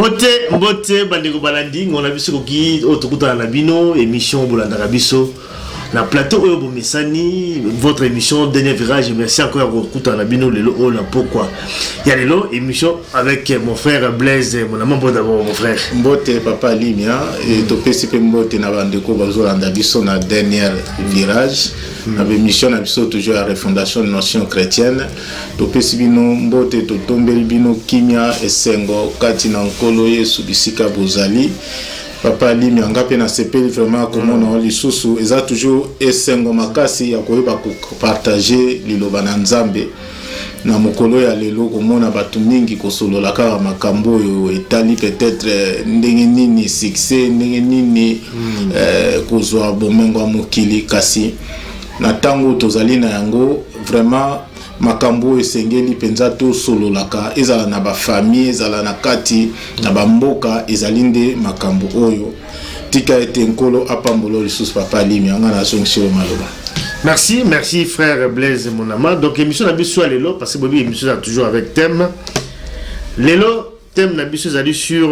Mbote bandeko balandi ngona biso koki otokuta na bino émission bolanda biso na plateau oyo bomesani votre émission dernier virage. Merci encore à kokuta na bino lelo o na pourquoi il y a lelo émission avec mon frère Blaise mon amant d'abord mon frère Mbote papa Limia et to PCP Mbote na bandeko bazolanda biso na dernier virage na émission na biso toujours à refondation de notion chrétienne to PCP no Mbote to tombeli bino kimia esengo kati na nkolo Yesu bisika bozali papa Limia ngape na sepeli vraiment comment on lisusu eza toujours esengo makasi ya koyeba ko partager liloba na Nzambe na mokolo ya lelo komona batu mingi kosolola kaka makambo oyo etali peut-être ndenge nini succès ndenge nini kozwa bomengo mokili kasi na tango tozali na yango vraiment makambo esengeli penza to sololaka ezala na ba famille ezala na kati na ba mboka ezali nde makambo oyo tika ete nkolo apambolo lisusu papa Limia nga na songisio maloba. Merci frère Blaise mon amant. Donc émission na biso lelo parce que bobi émission a toujours avec thème. Lelo thème na biso zali sur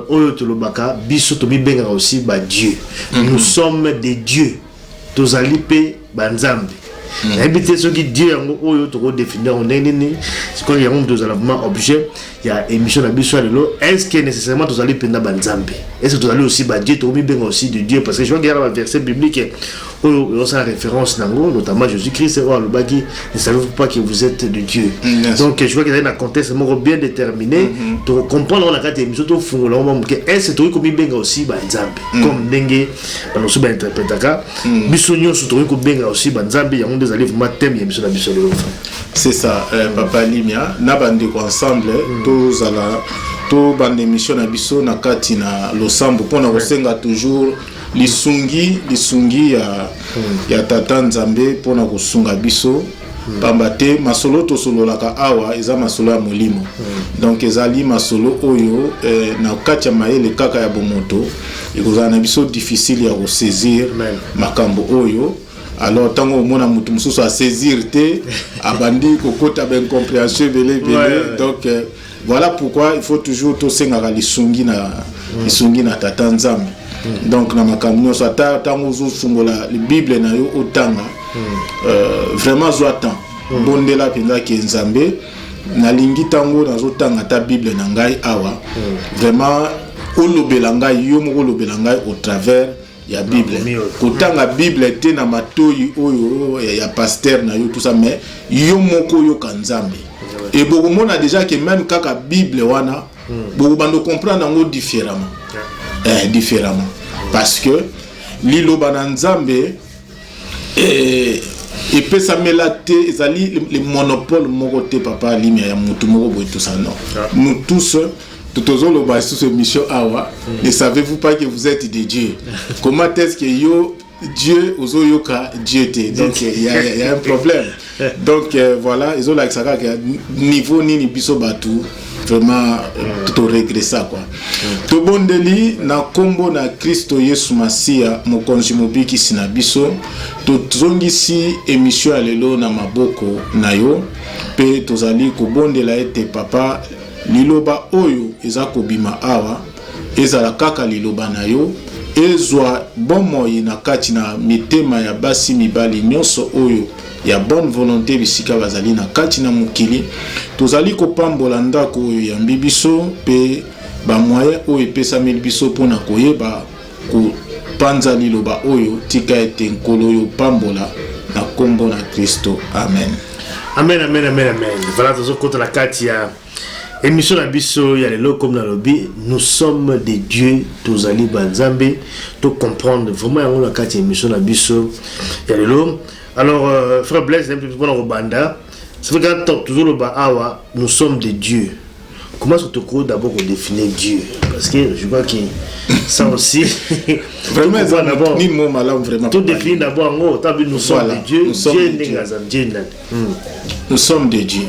oyo tolobaka biso to bibenga aussi ba Dieu. Nous sommes des dieux. Tozali pe banzambe. Habiter ce qui Dieu oyo to définir on nini c'est quand il y a un vraiment objet il y a émission na biso lelo est-ce que nécessairement tozali penda banzambe est-ce que tozali aussi ba Dieu to bibenga aussi de Dieu parce que je vois qu'il y a un verset biblique on a référence notamment Jésus-Christ le bagi ne savez-vous pas que vous êtes de Dieu. Donc je vois qu'il y a un contexte bien déterminé pour comprendre la carte émission to fungola est-ce que to bibenga aussi banzambe comme dengue dans ce interprétaka biso nyonso to bibenga aussi banzambe ya des allez vraiment thème émission na biso lelo. C'est ça papa Limia na bande ko ensemble tous ala to bande émission na biso na kati na losambo pona kosenga toujours lisungi ya tata Nzambe pona kosunga biso pambate masolo to sololaka awa eza masolo ya molimo donc ezali masolo oyo na kati ya mayele kaka ya bomoto ekozala na biso difficile ya ko saisir makambo oyo. Alors tant au monde a mutu mususu à saisir te abandi kokota ben compréhension belé donc voilà pourquoi il faut toujours to senga lisungi na tata Nzambe. Donc na makambo so ata tango zo fungola la Bible na yo otanga vraiment zo attend bondela penza ki Nzambe na lingi tango na zo tanga ta Bible na ngai awa vraiment olobela ngai yo moko olobela ngai au travers ya Bible kotanga Bible te na matoyi oyo ya pasteur na yo tout ça mais yo moko yo kanzambe et beaucoup monde a déjà que même kaka Bible wana beaucoup bando comprendre ngo différemment différemment parce que liloba na Nzambe et pesa melate ezali le monopole moko te papa Limia ya mutu moko boy tout ça non nous tous tout aux autres sur cette mission awa ne savez-vous pas que vous êtes des dieux? Comment est-ce que yo Dieu aux yoka Dieu te donc il y a un problème donc voilà ils ont like ça niveau ni biso batu vraiment tout régresser quoi to bondeli na kombo na Kristo Yesu Masia mokonzi mobiki sina biso to zongisi émission lelo na maboko na yo pe tozali ko bondela ete papa liloba oyo eza kobima awa ezala kaka liloba na yo ezwa bomoi na kati na mitema ya basi mibali nyonso oyo ya bonne volonté bisika bazali na kati na mokili tozali kopambola ndako oyo ya mbibiso pe ba moyen oyo epesameli biso mpona koyeba kopanza liloba oyo tika ete nkolo oyo pambola na kombo na Kristo amen. Voilà tozokota na kati ya émission na biso ya lelo comme na lobby nous sommes des dieux tozali banzambe to comprendre vraiment yango na kati ya émission na biso ya lelo. Alors frère Blaise un peu pour na robanda c'est vrai que toujours le awa nous sommes des dieux. Comment est-ce que tu d'abord définir Dieu parce que je vois que ça aussi vraiment d'abord ni mot malin vraiment tout définir d'abord nous sommes des dieux nous sommes des dieux.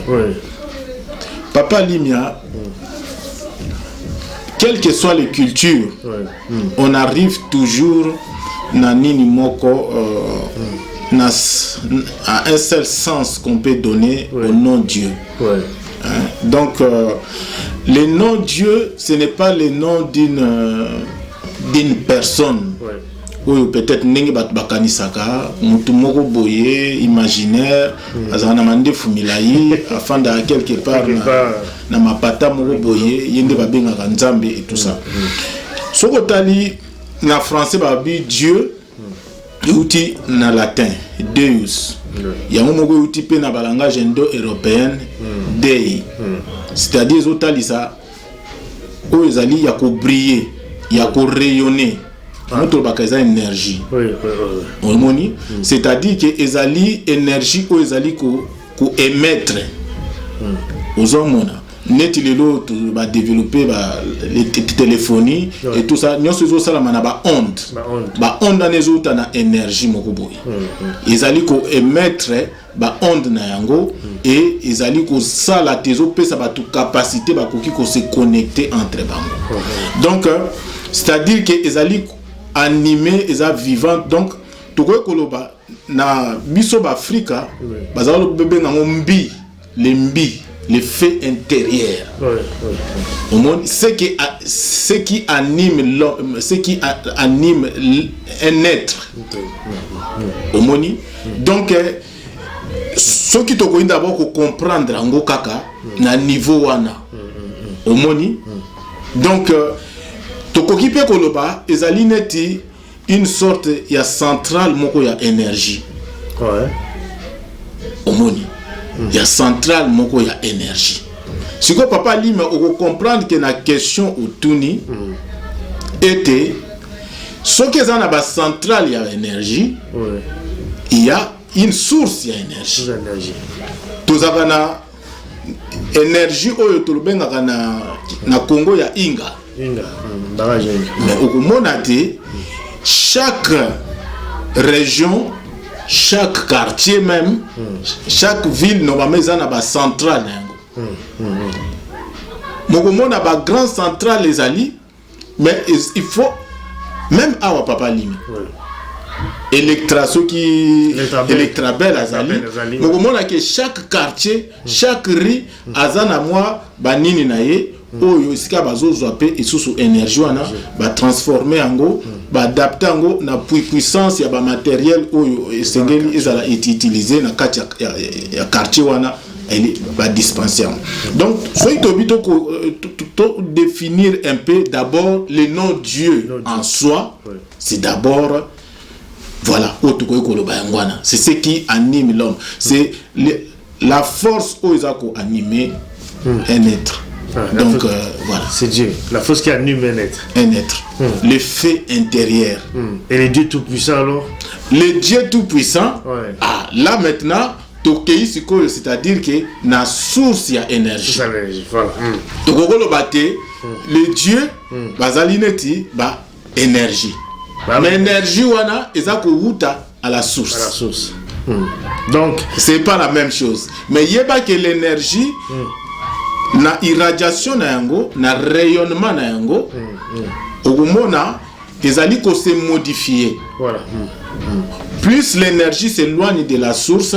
Papa Limia, quelles que soient les cultures, on arrive toujours na nini moko à un seul sens qu'on peut donner au nom Dieu. Donc Le nom Dieu, ce n'est pas le nom d'une personne. Ou peut-être n'engue bakanisaka, mutumoko boye, imaginaire, azana mande fumilayi, afin de quelque part na mapata moko boye, yende babenga kanzambe et tout ça. Soko tali na français babi Dieu, outil na latin, Deus. Yango moko outil pe na langage indo-européenne, Dei. C'est-à-dire zotalisa o ezali ya ko briller, ya ko rayonner. Notre bakaza énergie. C'est-à-dire que ezali énergie ou ezali ko émettre. Aux hommes net lelo va développer les téléphonies et tout ça. Nous sommes ça la mana ba onde. Ba onde na ezota na énergie moko boy. Ezali ko émettre ba onde na yango et ezali ko sala tezo pesa ba tout capacité ba koki ko se connecter entre bango. Donc c'est-à-dire que ezali animé et vivant. Donc tout koloba na biso ba Afrika bazalo bebe na mbi les faits intérieurs. Au monde ce qui anime l'homme, ce qui anime un être. Au monde donc ce qui te koinda d'abord comprendre ngo kaka na niveau wana. Au monde donc tokoki pe koloba ezali neti une sorte ya centrale moko ya énergie. Omoni. Ya centrale moko ya énergie. Si ko papa lima on comprendre que la question autouni était ce que ça na ba centrale ya énergie. Il y a une source ya énergie. Tozaka na énergie oyo tolobengaka na Congo ya Inga. Mais au Monate, chaque région, chaque quartier même, chaque ville normalement a ba centrale. Mon a ba grand centrale les alliés, mais il faut même à papa limi. Electra ceux qui Electrabel azali. Mon a que chaque quartier, chaque rue azana moi banini naye. Oyo sika bazozwa pe isusu énergie wana ba transformer yango ba adapter yango na puissance ya ba matériel oyo esengeli ezala utiliser na kati ya quartier wana elle va dispenser. Donc soyez obligé de définir un peu d'abord le nom Dieu en soi. C'est d'abord voilà c'est ce qui anime l'homme, c'est la force oyo animer un être. Donc voilà, c'est Dieu, la force qui anime un être. Le fait intérieur. Et le Dieu tout-puissant alors? Le Dieu tout-puissant, là maintenant, c'est-à-dire que la source y a énergie. Voilà. Le Dieu, bazalineti, énergie. Mais l'énergie, à la source. Donc, c'est pas la même chose. Mais il y a pas que l'énergie. Na irradiation na yango, na rayonnement na yango, okumona ezali ko se modifier. Voilà. Plus l'énergie s'éloigne de la source,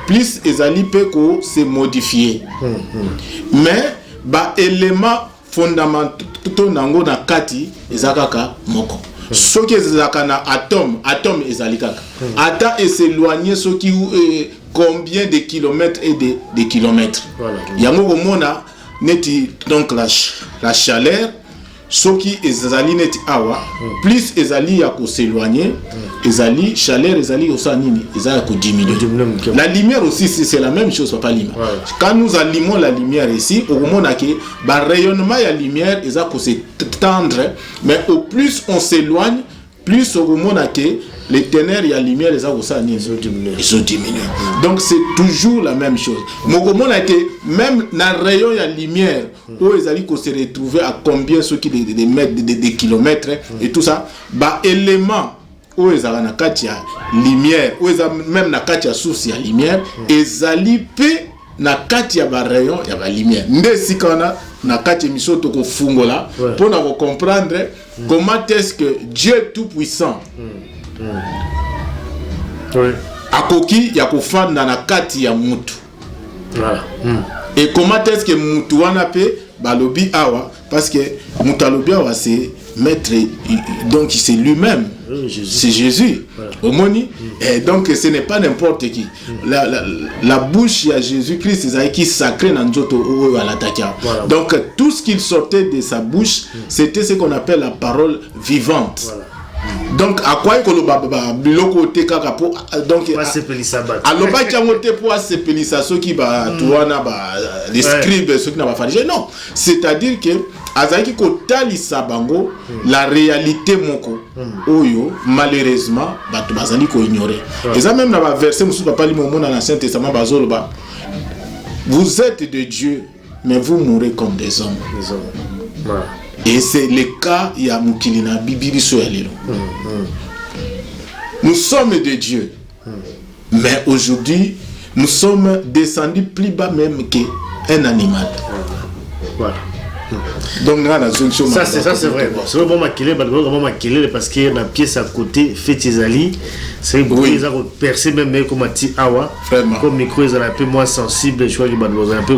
plus ezali peut ko se modifier. Mais ba élément fondamental nango na kati ezakaka moko. Ce qui est na atome ezali kaka. Ata et s'éloigner ce qui combien de kilomètres et de kilomètres. Voilà. Yango komona neti donc la chaleur ce qui ezali neti awa plus ezali ya ko s'éloigner ezali chaleur ezali osanini ezali ko diminuer. La lumière aussi c'est la même chose papa lima. Quand nous allumons la lumière ici au moment que ba rayonnement ya lumière ezali ko se tendre mais au plus on s'éloigne plus au moment que les ténèbres et la lumière les ils sont diminués. Donc c'est toujours la même chose. Mokomon a été même dans le rayon de la lumière où ils allaient se retrouver à combien ceux qui des mètres, des kilomètres et tout ça, bah élément où ils allaient na katia lumière, où ils même na katia source ya lumière, ils allaient pe na katia ba rayon ya ba lumière. Ndesi kana na katia misoto ko fungola pour na comprendre comment est-ce que Dieu tout puissant akoki ya kofanda na kati ya mutu. Voilà. Et comment est-ce que mutu wana pe balobi awa parce que mutalobi awa c'est maître, donc c'est lui-même, c'est Jésus. Au moni, et donc ce n'est pas n'importe qui. La bouche à Jésus-Christ c'est qui sacré dans nzoto ou à l'attaque. Donc tout ce qu'il sortait de sa bouche, c'était ce qu'on appelle la parole vivante. Voilà. Donc à quoi que le biloko te kaka po donc aloba kiamote po asepelisa ceux qui ba tuana ba les scribes ceux qui n'a pas fait non, c'est-à-dire que azaki ko talisa bango la réalité moko oyo malheureusement batu bazali ko ignorer et ça même dans ba verset musu papa li momo dans l'Ancien Testament bazolo ba vous êtes de Dieu mais vous mourrez comme des hommes. Voilà. Et c'est le cas, il y a Moukilina Bibiri Soyalilo. Nous sommes de Dieu. Mais aujourd'hui, nous sommes descendus plus bas même qu'un animal. Voilà. Donc, ça c'est vrai. C'est vraiment maquillé parce qu'il y a une pièce à côté, fait Izali. C'est beaucoup ils ont percé même comme un petit awa. Comme micro, ils ont un peu moins sensible. Je crois qu'ils ont un peu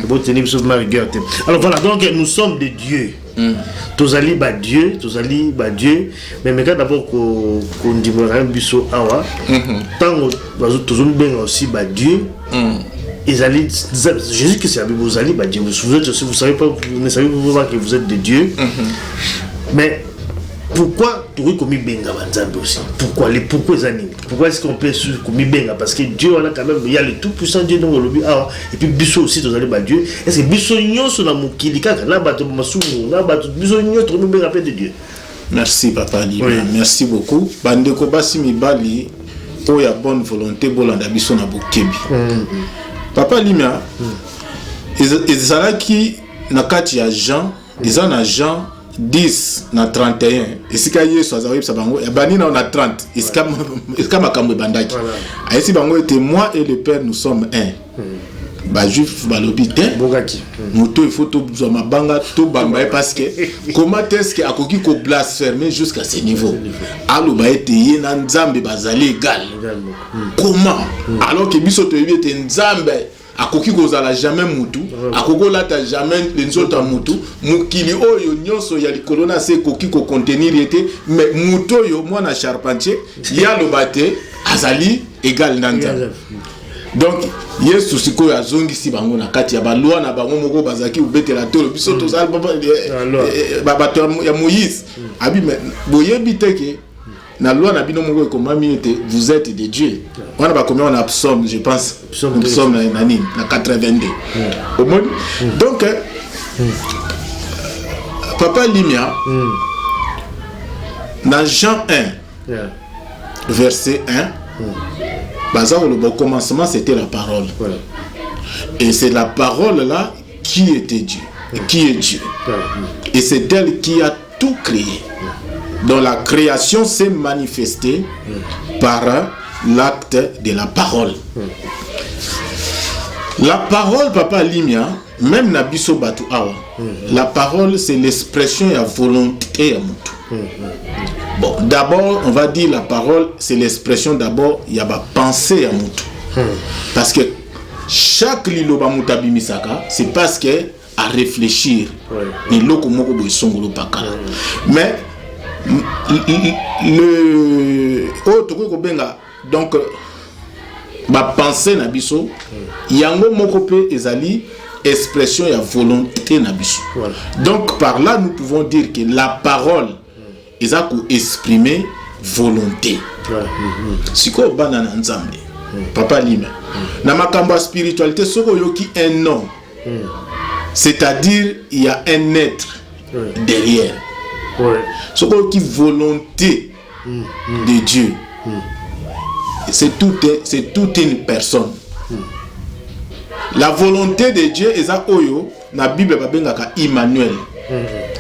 comme tenir sur ma rigueur. Alors voilà, donc nous sommes des dieux. Tous allés bas Dieu, tous allés bas Dieu. Mais maintenant d'abord qu'on dit un biso awa. Tant que tous on bien aussi bas Dieu. Jésus que c'est la Bible, vous allez bah Dieu, vous savez pas, vous ne savez pas que vous êtes de Dieu. Mais pourquoi tu as commis benga banzambe aussi? Pourquoi les animes? Pourquoi est-ce qu'on peut commis benga? Parce que Dieu on a quand même, il y a le tout puissant Dieu donc le ah et puis biso aussi vous allez bah Dieu. Est-ce que biso nyonso na mukili kaka na bato masumu na bato biso nyonso to benga de Dieu? Merci papa Lima, merci beaucoup. Bandeko basi mibali o ya bonne volonté bolanda biso na bokebi. Papa Limia, qui na kati ya Jean, ils ont Jean 10 na 31. Et si kaye so azawe sabango, ya bani na on a 30. Et ska makambo bandaki. A esi bango était moi et le Père nous sommes un. Ba juif balobi te. Bogaki. Moto il faut to ma banga to bamba parce que comment est-ce que akoki ko blasphémer jusqu'à ce niveau? Alo ba ete yena nzambe bazali égal. Comment? Alors que biso to yebite nzambe akoki kozala jamais mutu, akoko lata jamais les nzota mutu, mukili oyo nyonso ya likolo na se koki ko contenir ete mais muto yo mwana charpentier ya lobate azali égal na nzambe. Donc Yesu siko ya zongi si bango na kati ya balwa na bango moko bazaki ubetela tolo biso tozali baba ya Moïse abi boyebi teke na loi na bino moko ekomami ete vous êtes des dieux. On a pas combien on a psaume je pense psaume na 82. Au moins donc papa Limia dans Jean 1 verset 1 au commencement c'était la parole. Voilà. Et c'est la parole là qui était Dieu. Qui est Dieu. Et c'est elle qui a tout créé. Donc la création s'est manifestée par l'acte de la parole. La parole, papa Limia, même Nabiso Batu Awa, la parole c'est l'expression et la volonté à Moutou. Bon, d'abord, on va dire la parole, c'est l'expression d'abord, il y a ma pensée à Moutou. Parce que chaque liloba Moutabi Misaka, c'est parce que à réfléchir. Mais le autre donc ma pensée na biso yango moko pe ezali expression ya volonté na biso. Donc par là nous pouvons dire que la parole eza ko exprimer volonté. Siko bana na nzambe papa Lima na makambo spiritualité soko yoki un nom, c'est-à-dire il y a un être derrière. Soko yoki volonté de Dieu. C'est toute une personne. La volonté de Dieu est à Oyo, na Bible babengaka Emmanuel.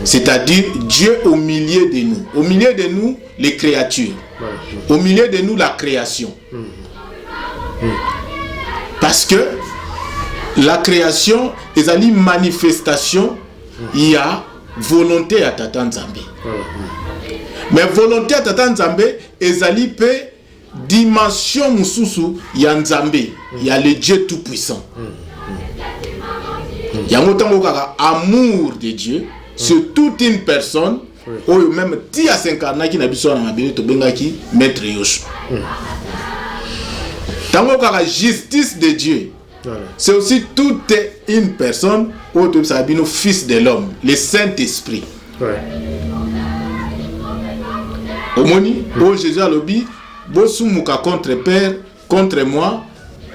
C'est-à-dire Dieu au milieu de nous. Au milieu de nous, les créatures. Au milieu de nous, la création. Parce que la création est une manifestation, il y a volonté à Tata Nzambe. Mais volonté à Tata Nzambe est une dimension mususu ya Nzambe, il y a le Dieu tout puissant. yango tango kaka amour de Dieu sur toute une personne oyo même ti a s'incarnaki na biso na mabele to bengaki maître Yoshua. Tango kaka justice de Dieu. C'est aussi toute une personne oyo to sabino fils de l'homme, le Saint-Esprit. Omoni o Jésus a lobi bosumuka contre père contre moi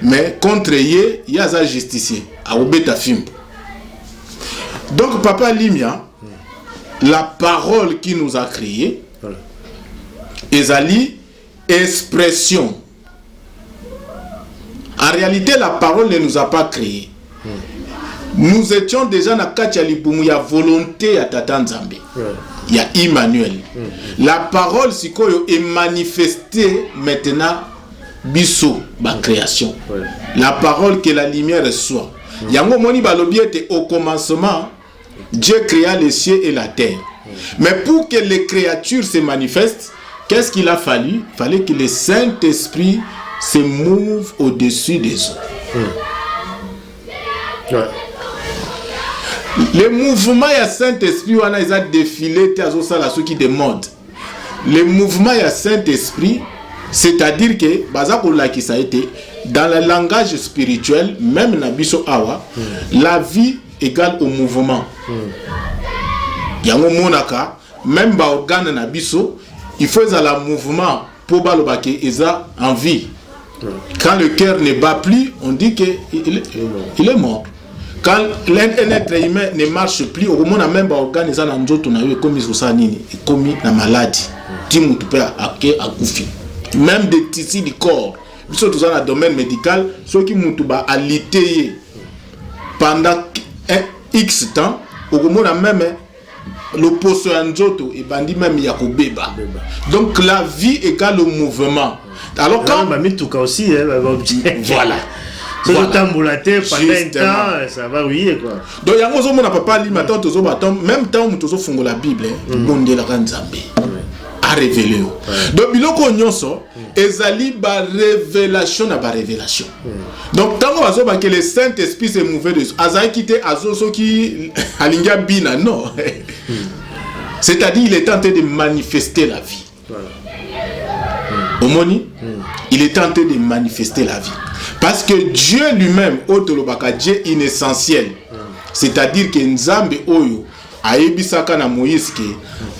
mais contre ye yaza justicier a obeta fimbo. Donc papa Limia, la parole qui nous a créé ezali expression. En réalité la parole ne nous a pas créé. Nous étions déjà na kati ya libumu ya volonté ya Tata Nzambe. Il y a Emmanuel. La parole sikoyo est manifestée maintenant biso ba création. La parole que la lumière soit. Yango moni balobi était au commencement Dieu créa les cieux et la terre. Mais pour que les créatures se manifestent, qu'est-ce qu'il a fallu? Il fallait que le Saint-Esprit se mouve au-dessus des eaux. Le mouvement ya Saint-Esprit wana ils a défilé tazo sala ceux qui demandent. Le mouvement ya Saint-Esprit, c'est-à-dire que baza ko la qui ça a été dans le langage spirituel, même na biso awa, la vie égale au mouvement. Yango monaka même ba organe na biso, il faut ça la mouvement pour baloba ke eza en vie. Quand le cœur ne bat plus, on dit que il est mort. Quand l'un être humain ne marche plus, au moment même ba organe za na nzoto na yo comme ça nini, comme na maladie. Timu tu peux akufi. Même des tissus du corps. Biso tout ça dans le domaine médical, ceux qui mutu ba alité pendant X temps, au moment même le poste nzoto et bandi même yakobeba. Donc la vie égale au mouvement. Alors quand aussi voilà. Si tu t'embolater pendant un temps, ça va rouiller quoi. Donc il y a un moment papa li matin tozo batom même temps où tozo fongo la Bible, bonde la Nzambe a révélé. Donc biloko nyonso ezali ba révélation na ba révélation. Donc tant qu'on va que le Saint-Esprit se mouve de azai quitté azo so qui alinga bina non. C'est-à-dire il est tenté de manifester la vie. Omoni, il est tenté de manifester la vie. Parce que Dieu lui-même, Otolobaka, Dieu inessentiel. C'est-à-dire que Nzambe Oyo a ebisaka na Moïse ke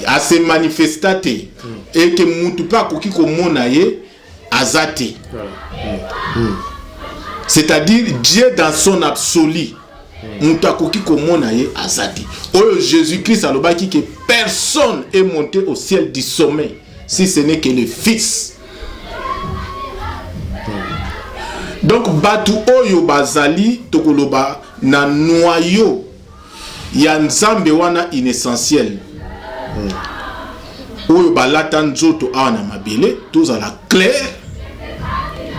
a se manifestate et que mutu pa koki komona ye azate. C'est-à-dire Dieu dans son absolu. Mutu akoki komona ye azate. Oyo Jésus-Christ alobaki que personne est monté au ciel du sommet si ce n'est que le Fils. Donc batu oyo bazali tokoloba na noyau ya Nzambe wana inessentiel. Oyo balata nzoto awa na mabele tozala clair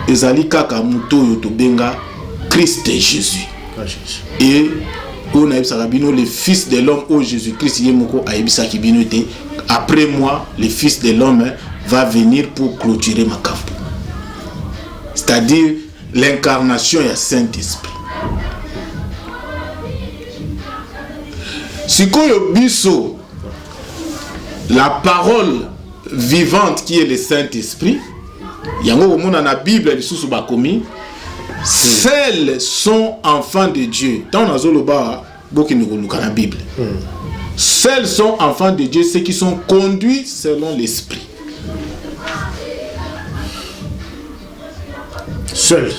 ezali kaka muto oyo tobenga Christ et Jésus. Et on a ebisaka bino le fils de l'homme au Jésus-Christ yemoko a ebisaki bino te après moi le fils de l'homme va venir pour clôturer ma camp. C'est-à-dire l'incarnation et le Saint-Esprit. Sikoyo biso, la parole vivante qui est le Saint-Esprit, yango omona na Bible lisusu bakomi, seuls sont enfants de Dieu. Dans la zoloba boki nikoluka na Bible. Seuls sont enfants de Dieu ceux qui sont conduits selon l'Esprit. Seuls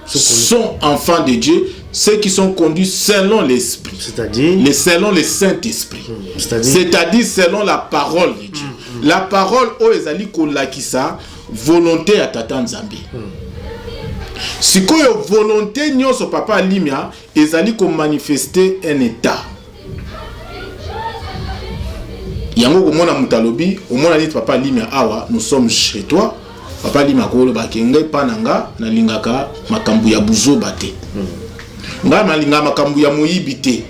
sont enfants de Dieu, ceux qui sont conduits selon l'Esprit. C'est-à-dire selon le Saint-Esprit. C'est-à-dire selon la parole de Dieu. La parole o ezali kolakisa volonté à Tata Nzambe. Si koyo volonté nyonso papa Limia ezali ko manifester un état. Yango komona mutalobi, omona dit papa Limia awa, nous sommes chez toi. Papa Limia ko ba kengai pananga na lingaka makambu ya buzoba te. Nga malinga makambu ya moyibi te.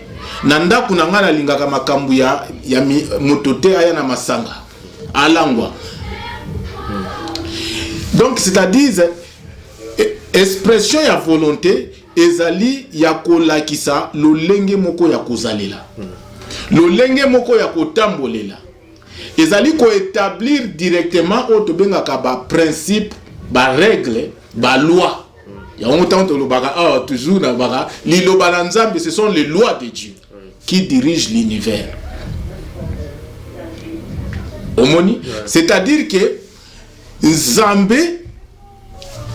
Na ndaku na nga na lingaka makambu ya motote aya na masanga. Alangwa. Donc c'est-à-dire expression ya volonté ezali ya kolakisa lolenge moko ya kozalela lolenge moko ya kotambolela ezali ko établir directement au tobengaka ba principe ba règle ba loi ya on to lobaka toujours na baka liloba na Nzambe ce sont les lois de Dieu qui dirigent l'univers. Omoni c'est-à-dire que Nzambe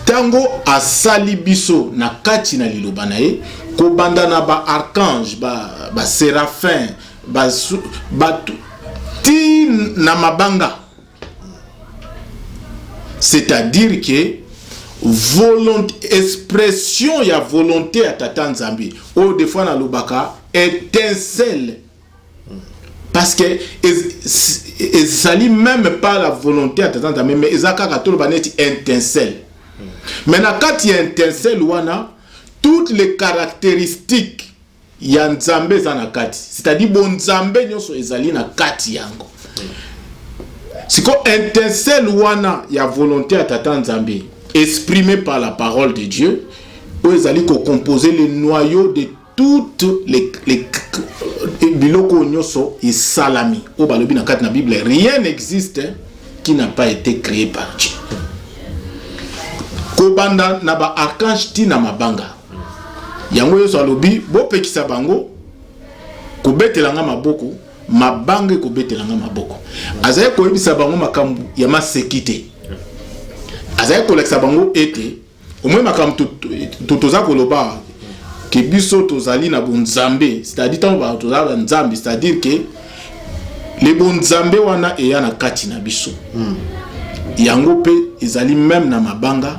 tango asali biso na kati na liloba na ye ko banda na ba archange ba séraphin ba ti na mabanga, c'est-à-dire que expression ya volonté à tata Nzambe ou des fois na lobaka étincelle parce que ezali même pas la volonté à tata Nzambe mais ezaka tolo baneti étincelle. Mais na kati ya étincelle wana toutes les caractéristiques ya Nzambe za na kati, c'est-à-dire bon Nzambe nyonso ezali na kati yango. Siko étincelle wana ya volonté à tata Nzambe exprimée par la parole de Dieu, où ezali ko composer le noyau de toutes les biloko nyonso et salami. Au balobi na kati na Bible, rien n'existe qui n'a pas été créé par Dieu. Kobanda na ba archange ti na mabanga. Yango yo salobi bo pekisa bango ko betelanga maboko mabange ko betelanga maboko azaye ko yebisa bango makambu ya masekite azaye ko lekisa bango ete au moins makambu toza ko loba ke biso tozali na bonzambe, c'est-à-dire tant ba tozala nzambe, c'est-à-dire que les bonzambe wana eya na kati na biso yango pe ezali même na mabanga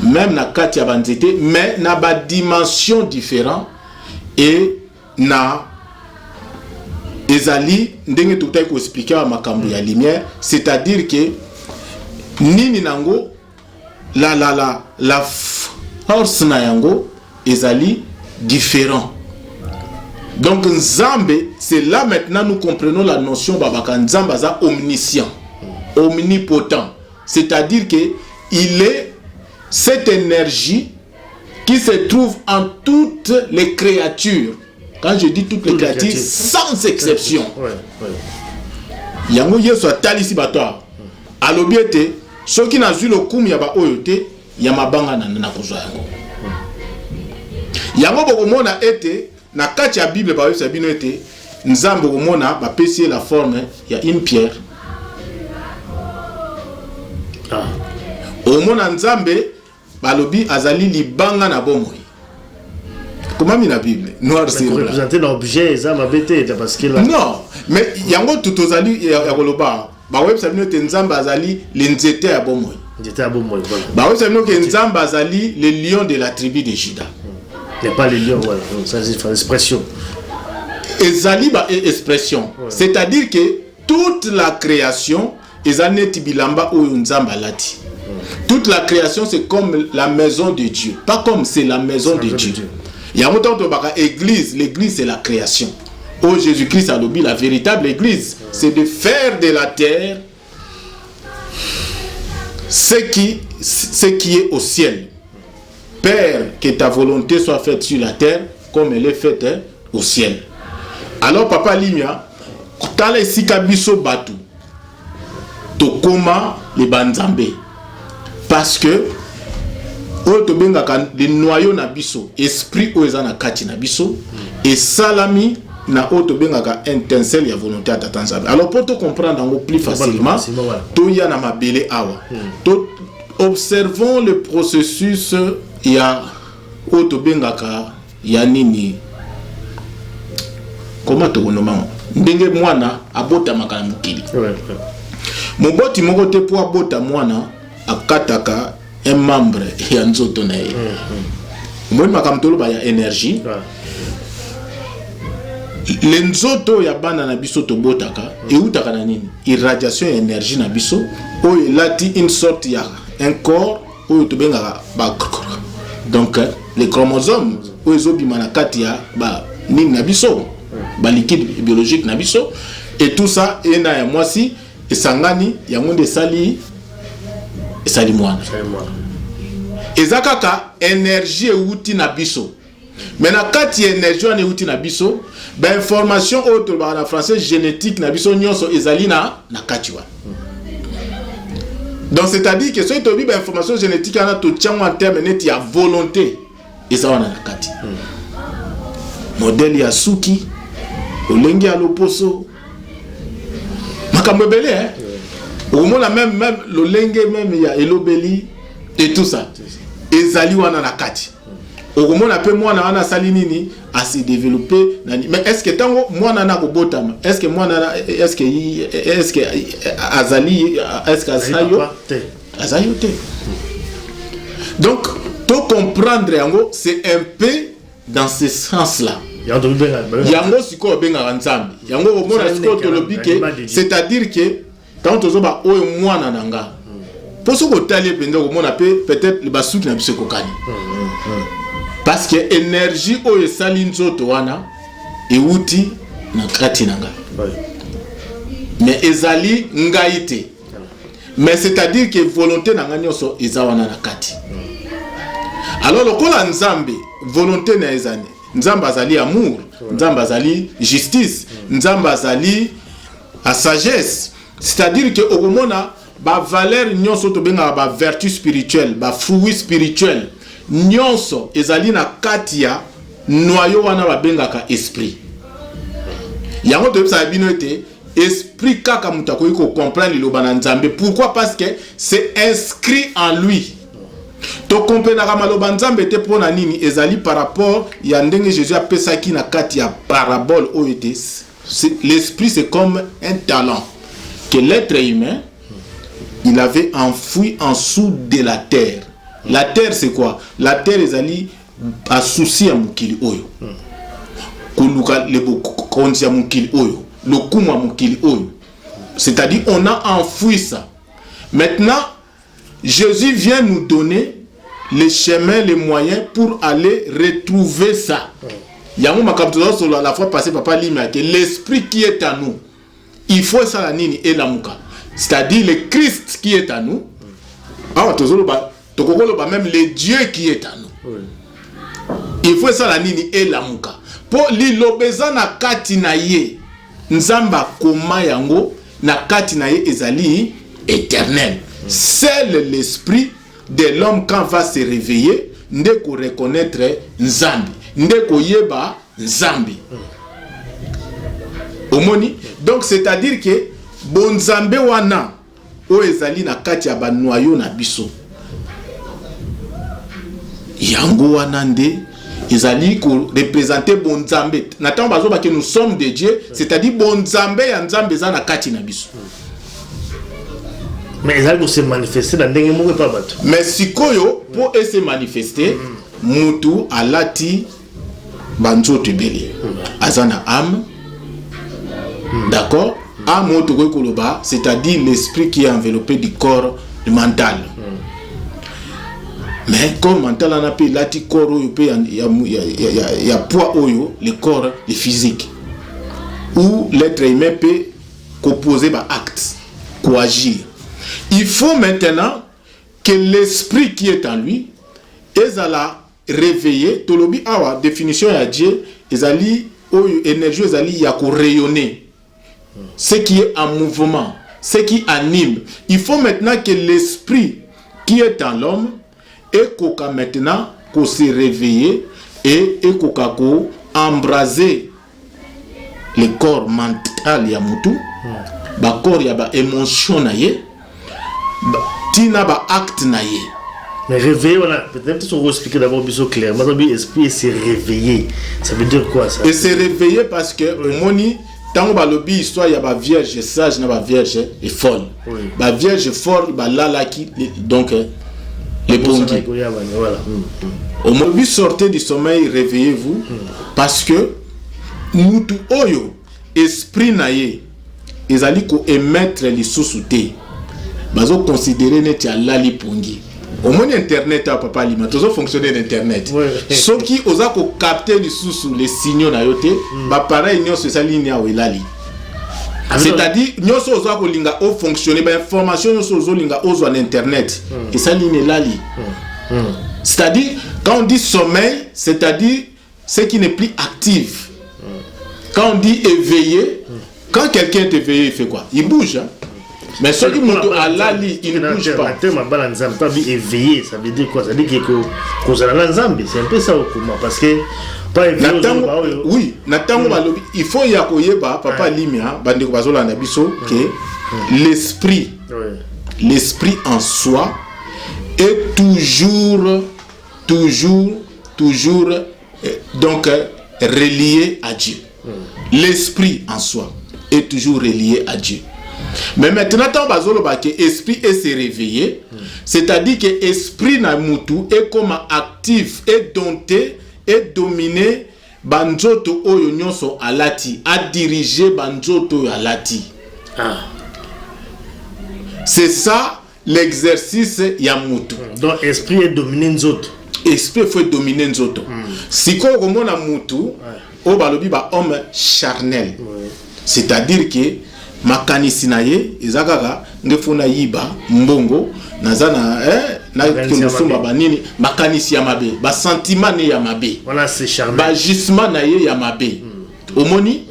même na kati ya banzete mais na ba dimension différent et na ezali ndenge tutai ko expliquer makambo ya lumière, c'est-à-dire que nini nango la force na yango ezali différent. Donc Nzambe, c'est là maintenant nous comprenons la notion babaka Nzambe za omniscient, omnipotent, c'est-à-dire que il est cette énergie qui se trouve en toutes les créatures. Quand je dis toutes les créatures, sans exception. Yango yeso atalisi bato. Alobiete, soki na zwi lokumu ya ba oyote, ya mabanga na kozwa yango. Yango bokomona ete na kati ya Bible ba yesa bino ete Nzambe bokomona ba pesi la forme ya une pierre. Omona Nzambe balobi azali libanga na bomoi. Comment mi la Bible noir c'est représenter l'objet ça m'a bêté parce que là non mais yango tutozali ya koloba ba website no te Nzambe azali l'enzete ya bomoi. Nzete ya bomoi voilà. Ba website no ke Nzambe azali le lion de la tribu de Juda. Il n'y a pas les lions voilà, donc ça c'est une expression. Ezali ba expression, c'est-à-dire que toute la création ezaneti bilamba oyo Nzambe alati. Toute la création c'est comme la maison de Dieu, pas comme c'est la maison de Dieu. Il y a longtemps que l'église c'est la création. Oh Jésus-Christ a lobby la véritable église, c'est de faire de la terre ce qui est au ciel. Père, que ta volonté soit faite sur la terre comme elle est faite au ciel. Alors papa Limia, kutala esika biso batu tokoma les banzambe parce que le noyau na biso esprit oeza na kati na biso et salami na auto bengaka étincelle ya volonté à tata Nzambe. Alors pour te comprendre encore plus facilement to ya na mabele awa to observons le processus ya auto bengaka ya nini comment to nomama ndenge mwana abota makala mukili moboti moko te po abota mwana akataka un membre ya nzoto na ye mboni makamtolo ba ya énergie le nzoto ya bana na biso to botaka eutaka na nini irradiation ya énergie na biso oyo elati une sorte ya un corps oyo to bengaka ba donc les chromosomes oyo ezobima na kati ya ba nini na biso ba liquide biologique na biso et tout ça ena ya mwasi esangani yango nde esali mwana. ezakaka énergie euti na biso. Mais na kati énergie wana euti na biso, ba information autre ba na français génétique na biso nyonso ezali na kati wana. Donc c'est-à-dire que soki tobi ba information génétique ana to tiango en terme net ya volonté ezala na kati. Modèle ya suki, olenge ya loposo. Makambo ebele hein. Au moins même lolenge même ya elobeli et tout ça. Ezali wana na kati. Au moins peu mwana wana sali nini a se développer mais est-ce que tango mwana na kobotama est-ce que mwana est-ce que azali est-ce que azayo te. Donc to comprendre yango c'est un peu dans ce sens-là. Yango siko benga nzambe. Yango au moins siko to lobike c'est-à-dire que quand to ba oyo mwana nanga. Pour ce que tali pendo au moins peut-être le basuki na biso kokani. Parce que énergie oyo sali nzoto wana euti na kati nanga. Mais ezali ngaite. Mais c'est-à-dire que volonté nanga nyonso eza wana na kati. Alors lokola nzambe volonté na ezane. Nzambe azali amour, nzambe azali justice, nzambe azali a sagesse. C'est-à-dire que au mona ba valeur nyonso to benga ba vertu spirituelle, ba fruit spirituel. Nyonso ezali na kati ya noyau wana babengaka esprit. Yango to sa bino ete esprit kaka mutu akoki ko comprendre liloba na nzambe. Pourquoi? Parce que c'est inscrit en lui. To comprendre maloba nzambe te pona nini ezali par rapport ya ndenge Jésus a pesaki na kati ya parabole o ete l'esprit c'est comme un talent que l'être humain il avait enfoui en dessous de la terre. La terre c'est quoi? La terre ezali associé à mukili oyo. Koluka lebo konzi ya mukili oyo. Lokumu ya mukili oyo. C'est-à-dire on a enfoui ça. Maintenant Jésus vient nous donner les chemins, les moyens pour aller retrouver ça. Yango makabto sur la fois passée papa Limia que l'esprit qui est en nous, il faut ça la nini et la muka. C'est-à-dire le Christ qui est en nous. Ah tozolo ba tokokolo ba même le Dieu qui est en nous. Il faut ça la nini et la muka. Pour lilobeza na kati na ye nzamba koma yango na kati na ye ezali éternel. Seul l'esprit de l'homme quand va se réveiller ndeko reconnaître nzambi ndeko yeba nzambi omoni. Donc c'est-à-dire que bon nzambe wana o ezali na kati ya ba noyau na biso yango wana nde ezali ko représenter bon nzambe na temps bazo ba que nous sommes de Dieu, c'est-à-dire bon nzambe ya nzambe za na kati na biso. Mais ils allaient se manifester dans des moments pas battu. Mais si koyo pour se manifester, mutu alati banzo tebeli. Azana âme. D'accord? Âme auto koloba, c'est-à-dire l'esprit qui est enveloppé du corps, du mental. Mais comme mental on appelle lati corps oyo pe ya poids oyo, le corps, le physique. Où l'être humain peut composer par acte, coagir. Il faut maintenant que l'esprit qui est en lui ezala réveiller tolobi awa définition ya Dieu ezali oyo énergie ezali ya ko rayonner ce qui est en mouvement, ce qui anime. Il faut maintenant que l'esprit qui est en l'homme et koka maintenant ko se réveiller et koka ko embraser le corps mental ya mutu ba corps ya ba émotion na ye tina ba acte na ye. Mais réveiller, voilà, peut-être qu'on va expliquer d'abord plus clairement. L'esprit s'est réveillé. Ça veut dire quoi ça? Et c'est réveillé parce que moni tant ba lobi histoire ya ba vierge sage na ba vierge est folle. Ba vierge folle ba lala qui donc les pongi. Voilà. Au moment sortez du sommeil, réveillez-vous parce que mutu oyo esprit na ye ezali ko émettre les sous-soutés. Bazo considérer net ya lali pongi. Au moins internet à papa Lima, toujours fonctionner d'internet. Ce qui osa ko capter les sous les signaux na yote, ba pareil nyo se sali a lali. C'est-à-dire nyo so osa ko linga o fonctionner ba information nyo so ozo linga ozo en internet. Et ça ligne lali. C'est-à-dire, quand on dit sommeil, c'est-à-dire ce qui n'est plus actif. Quand on dit éveillé, quand quelqu'un est éveillé, il fait quoi? Il bouge. Hein? Mais ceux qui montent à l'ali, il ne bouge pas. Éveillé, ça veut dire quoi? Ça veut dire que c'est un peu ça au comment. Parce que pas éveillé. Oui, il faut y avoir papa Limia, bandeko bazola na biso que l'esprit en soi est toujours donc relié à Dieu. L'esprit en soi est toujours relié à Dieu. Mais maintenant, quand l'esprit est se réveillé, c'est-à-dire que l'esprit na mutu est comme actif, est dompté, est dominé, banjoto oyo nyonso alati, a dirigé banjoto alati. C'est ça l'exercice ya mutu. Donc l'esprit est dominé nzoto. Esprit faut dominer nzoto. Si ko komona mutu, o balobi ba homme charnel. C'est-à-dire que makanisi na ye ezakaka ngefuna yiba mbongo nazana na konusumba banini makanisi ya mabe ba sentiment ne ya mabe voilà c'est charnel ba gisement na ye ya mabe omoni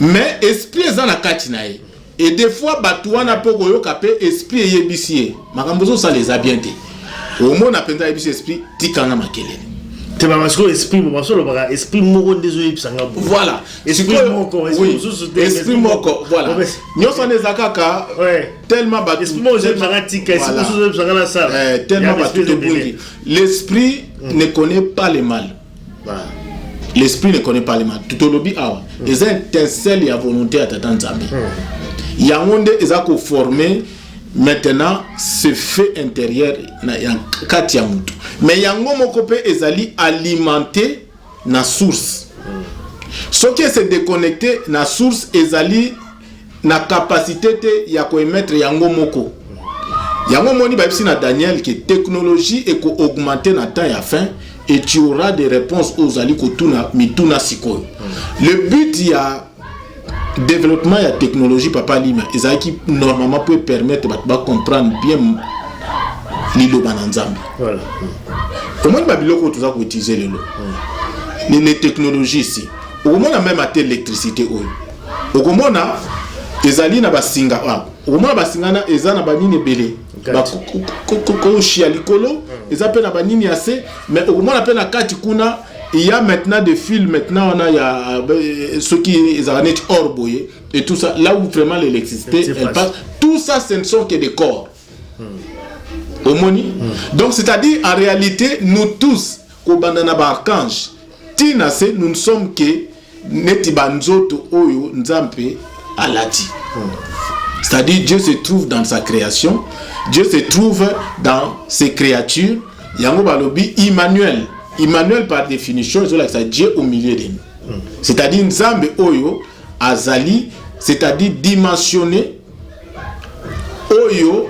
mais esprit ezana kati na ye et des fois batuana poko yoka pe esprit yebisi makambo zo ça les a bien dit omona penza yebisi esprit tikanga makelele. Esprit moko désolé voilà esprit moko voilà nous sommes des akaka tellement l'esprit ne connaît pas le mal. L'esprit ne connaît pas le mal. Tout au lobby les étincelles et la volonté à t'attendre. Il y a un monde qui est formé. Maintenant, ce fait intérieur, mais il y a un moment qui est alimenté na source. Ce qui est déconnecté na source est na capacité de émettre yango moko. Yango moni ba na Daniel que technologie est augmenter na temps ya fin et tu auras des réponses aux ali ko tuna mituna siko. Le but il y a développement de la technologie papa Lima et qui normalement peut permettre de comprendre bien l'île bananzambi. Voilà. Comment il biloko tout ça pour utiliser le lot. Les technologies ici. Au moment a même à l'électricité au moment a ezali na basinga au moment basinga na ezana banini belé. Ba ko chia likolo ezape na banini assez mais au moment a peine na kati kuna. Il y a maintenant des fils, maintenant on a ceux qui sont hors boyé et tout ça, là où vraiment l'électricité elle passe, tout ça ce ne sont que des corps. Donc c'est-à-dire en réalité nous tous, au bandana archange, nous ne sommes que netibanzoto oyo nzampe alati. C'est-à-dire Dieu se trouve dans sa création, Dieu se trouve dans ses créatures, yango balobi Emmanuel par définition c'est Dieu au milieu de nous. C'est-à-dire Nzambe oyo azali, c'est-à-dire dimensionné oyo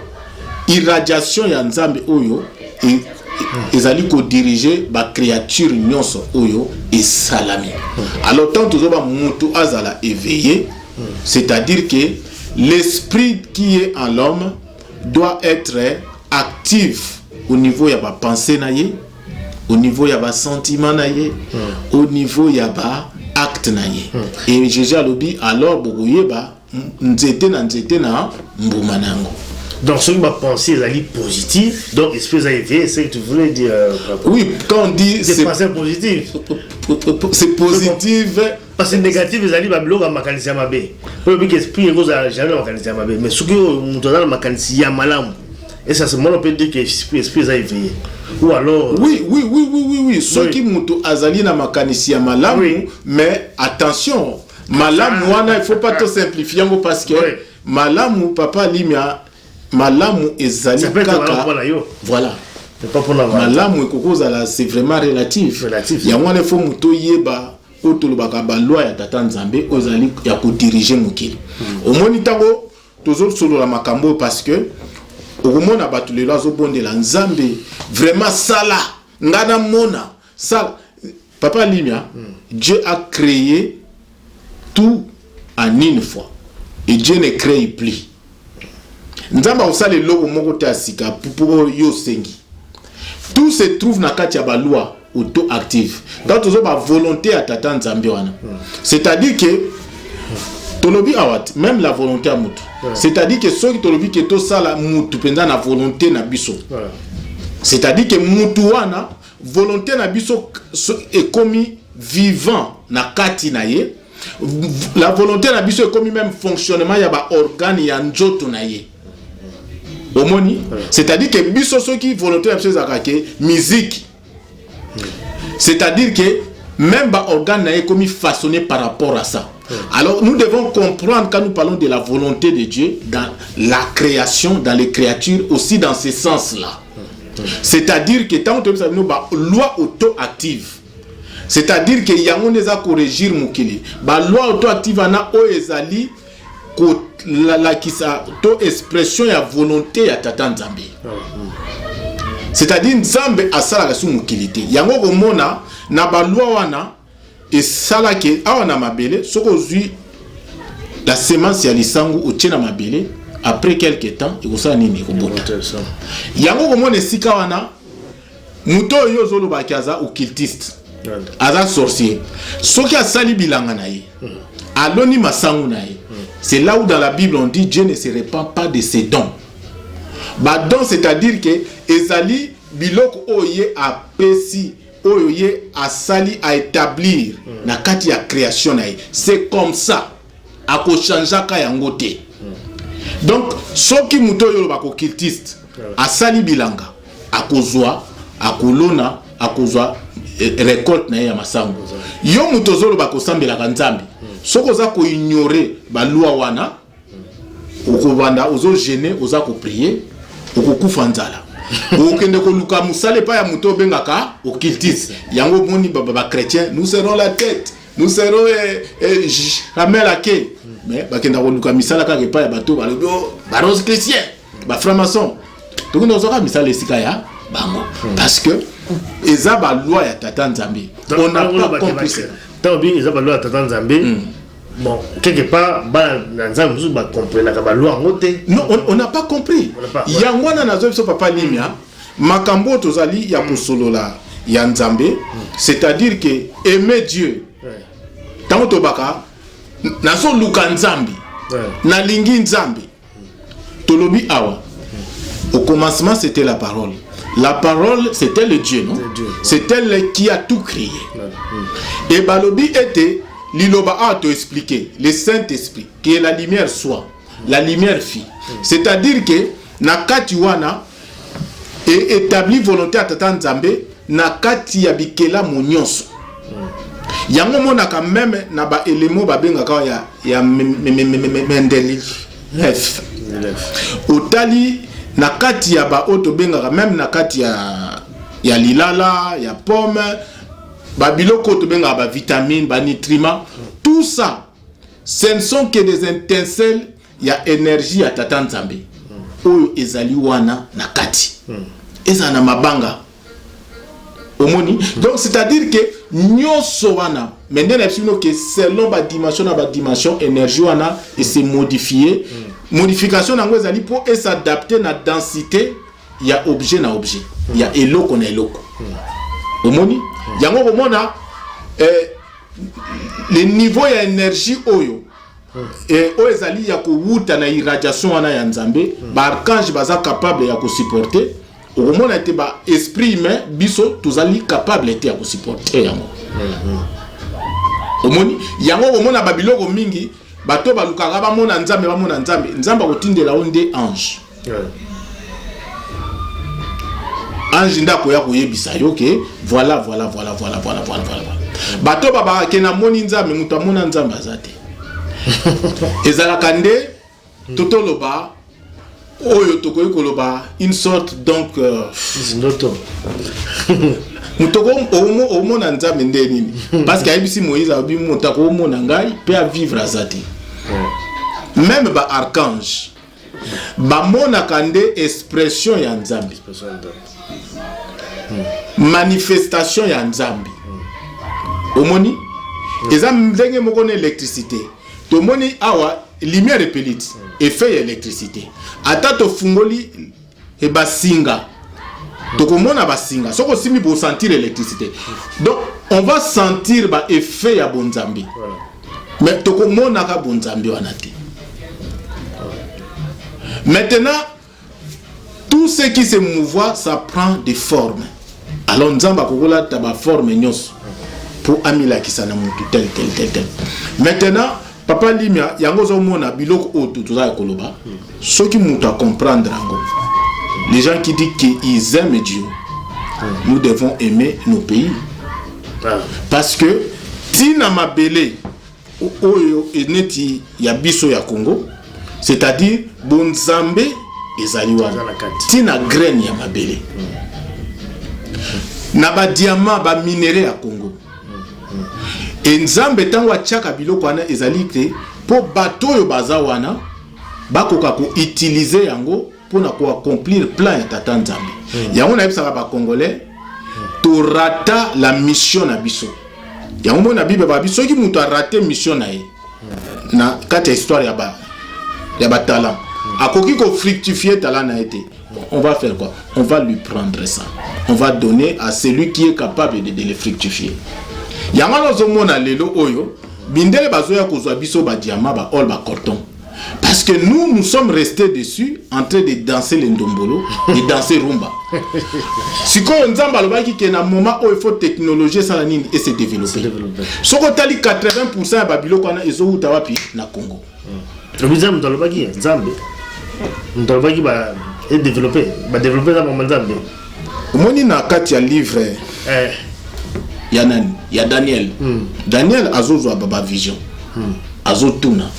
irradiation ya Nzambe oyo et ezali ko diriger ba créature nyonso oyo et salami. Alors tant que ba mutu azala éveillé, c'est-à-dire que l'esprit qui est en l'homme doit être actif au niveau ya ba pensée na ye, au niveau yaba sentiment naie, au niveau yaba acte naie. Et Jésus a dit alors bogoyeba nzete na mbumanango. Donc ce qui m'a pensé est positif, donc esprit ça éveillé, c'est que tu voulais dire. Oui, quand on dit c'est positif. C'est positif. Parce que négatif ils allaient bablo à makanisi mabe. Pour que esprit ego za jamais makanisi mabe, mais ce que on donne makanisi ya malamu. Et ça c'est on peut dire que esprit ça éveillé. Ou alors oui ce qui muto azali na makanisi ya malamu, mais attention, malamu wana il faut pas tout simplifier parce que malamu papa Limia malamu ezali kaka voilà. C'est pas pour la malamu ekokozala c'est vraiment relatif. Ya mwana faut muto yeba otolobaka ba loi ya tata Nzambe ozali ya ko diriger mokili. Omoni tango toujours solo la makambo parce que au moment où battu les lois au bon de la Nzambe vraiment sala ngana mona sala papa Limia Dieu a créé tout en une fois et Dieu ne crée plus. Nzamba osale logo moko ta sika pour yo sengi tout se trouve na kati ya ba loi auto-active. Quand tu as la volonté à t'attendre Zambiana. C'est-à-dire que tolobi awat, même la volonté à mutu. C'est-à-dire que ceux qui tolobi que tout ça la mutu pendant la volonté na biso. C'est-à-dire que mutu wana volonté na biso est commis vivant na kati na ye. La volonté na biso est commis même fonctionnement ya ba organe ya njoto na ye. Omoni, c'est-à-dire que biso ceux qui volonté na biso zakake musique. C'est-à-dire que même ba organe na ye commis façonné par rapport à ça. Alors nous devons comprendre quand nous parlons de la volonté de Dieu dans la création, dans les créatures, aussi dans ce sens-là. C'est-à-dire que tant que nous avons une loi auto-active, c'est-à-dire que y a un des corrigir mukili, ba loi auto-active ana o ezali ko la qui sa to expression ya volonté ya tata Nzambe. C'est-à-dire Nzambe asala su mukilité. Yango komona na ba loi wana et sala ke awana mabele soko zui la semence ya lisangu otiena mabele après quelque temps ekosala nini kobota. Yango komona esika wana muto yo zolo bakaza occultiste. Aza sorcier. Soki asali bilanga na ye. Aloni masangu na ye. C'est là où dans la Bible on dit Dieu ne se répand pas de ses dons. Ba don c'est-à-dire que ezali biloko oye apesi oye asali a établir na kati ya création na ye. C'est comme ça ako changeaka yango te. Donc soki muto yo ba ko cultiste asali bilanga akozwa akolona akozwa récolte na ya masango. Yo muto zolo ba ko sambela Nzambe. Soko za ko ignorer ba loi wana okobanda ozo gêner oza ko prier okokufa nzala. Okende ko luka musale pa ya muto bengaka occultiste. Yango boni ba chrétien, nous serons la tête, nous serons jamais la queue. Mais bakenda ko luka misala ka pa ya bato ba rose chrétien, ba franc-maçon. Donc nous aura misala esika ya bango parce que eza ba loi ya tata Nzambe. On n'a pas compris ça. Tant bien eza ba loi ya tata Nzambe. Bon, quelque part, Nzambe ba comprendre ka ba loi ngote. Non, on n'a pas compris. Yangwana nazo biso papa Limia, makambo tozali ya kosolola ya Nzambe, c'est-à-dire que aimer Dieu. Tango tobaka naso luka Nzambe. Na lingi Nzambe. Tolobi awa. Au commencement, c'était la parole. La parole, c'était le Dieu, non? C'est elle qui a tout créé. Et Balobi était, Liloba a te expliqué, le Saint-Esprit, que la lumière soit, la lumière fit. C'est-à-dire que, Nakati wana, et établi volonté à Tata Nzambe, Nakati yabikela monyonso. Yango mona quand même, na ba élément babenga ka ya Mendeli. Otali, nakati ya ba oto benga même nakati ya lilala ya pomme ba biloko to benga ba vitamine ba nutriments, tout ça ce ne sont que des étincelles ya énergie ya tata Nzambe oyo ezali wana nakati eza na mabanga omoni. Donc c'est-à-dire que nyoso wana maintenant absolument que selon ba dimension énergie wana et se modifier. Modification nango ezali pour s'adapter na densité ya objet na objet ya eloko na eloko omoni yango bomona le niveau ya énergie oyo oyo ezali ya kowuta na irradiation wana ya Nzambe ba archange baza capable ya ko supporter omona ete ba esprit humain biso tozali capable ete ya ko supporter yango omoni yango bomona ba biloko mingi bato balukaka bamona Nzambe Nzambe akotindela onde ange ange ndako ya koyebisa yo ke voilà bato baba kena moni Nzambe mutu amona Nzambe azate ezalaka nde totoloba oyo tokoyi koloba une sorte donc mutoko omona Nzambe nde nini parce que ayebisi Moïse abi mutako omona ngai pe a vivre azate. Même ba archange ba mona kande expression ya Nzambe, manifestation ya Nzambe omoni eza ndenge moko na électricité to moni awa lumière epelite effet ya électricité ata to fungoli e basinga Donc on a basinga, soko simi pour sentir l'électricité. Donc on va sentir ba effet ya bonzambi. Mais toko mona ka bonzambi wanati. Maintenant tout ce qui se mouvoit, ça prend des formes. Alors nzamba kokola taba forme nyos pour amila kisana mutu tel. Maintenant papa Limia yango zo mona biloko otu toza koloba. Ceux qui muta comprendre ngo. Les gens qui disent qu'ils aiment Dieu, nous devons aimer nos pays. Parce que tina mabele oyo eneti ya biso ya Congo, c'est-à-dire bonzambe ezali wana tina graine ya mabele. Na ba diamant ba minerai ya Congo. Et nzambe tango achaka biloko wana ezali te po bato yo baza wana bakoka ko utiliser yango pour accomplir plein de Tanzanie. Il y a un Congolais to rata la mission na biso. Il y a un Bible babi ceux qui m'ont raté mission na quatre histoire ya ba talent. A koki ko fructifier talent na été. On va faire quoi? On va lui prendre ça. On va donner à celui qui est capable de le fructifier. Il y a un autre lelo oyo bindele bazoya kozwa biso ba diamant ba all ba coton. Parce que nous sommes restés dessus en train de danser le ndombolo et danser rumba. Si on nzamba lobaki que na moment où il faut technologie ça la nini et se développer. Soko tali 80% ya babilo kwana ezo uta wapi na Congo. Le bizarre ndolobaki nzambe. Ndolobaki ba et développer ça pour nzambe. Omoni na kati ya livre ya nani? Ya Daniel. Daniel azozwa baba vision. Azotuna.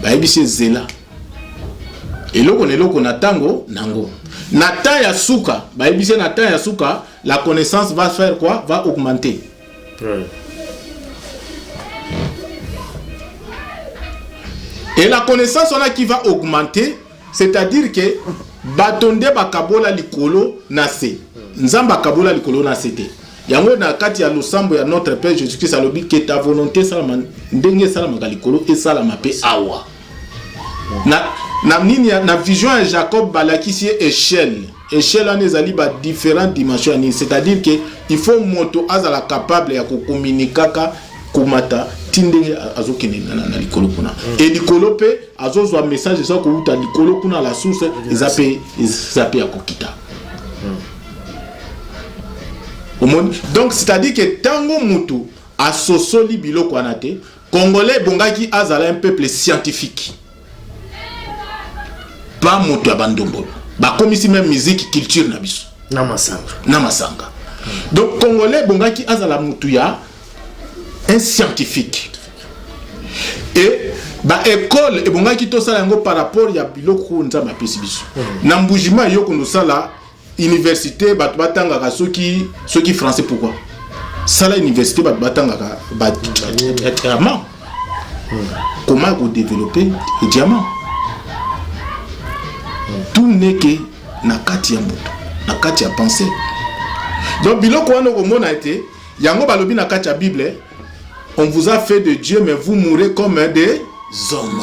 Baibisi zela eloko na tango nango na ta ya suka baibisi na ta ya suka la connaissance va faire quoi? Va augmenter. Et la connaissance on a qui va augmenter, c'est-à-dire que batonde bakabola likolo na se nzamba kabola likolo na sete yango na kati ya losambo ya notre Père Jésus-Christ alobi que ta volonté salama ndenge salama likolo et salama pe awa na vision de Jacob balaki si échelle en ezali ba différentes dimensions, c'est-à-dire que il faut moto azala capable ya ko communiquer komata tindenge azokene na likolo kuna et likolo pe azozwa message ça ko uta likolo kuna la source ezape ya kokita. Donc c'est-à-dire que tango mutu asosoli biloko anate Congolais bongaki azala un peuple scientifique. Pas moto abandombolo. Ba comme ici même musique culture na biso. Na masanga. Donc Congolais bongaki azala mutu ya un scientifique. Et ba école e bongaki to sala ngo par rapport ya biloko nzamba pesi biso. Na mbujima yoko no sala université bat batanga ka soki français pourquoi? Sala université bat batanga ka diamant. Comment vous développer le diamant? Tout n'est que na kati ya moto, na kati ya pensée. Donc biloko wana ko mona été yango balobi na kati ya Bible, on vous a fait de Dieu mais vous mourrez comme des hommes.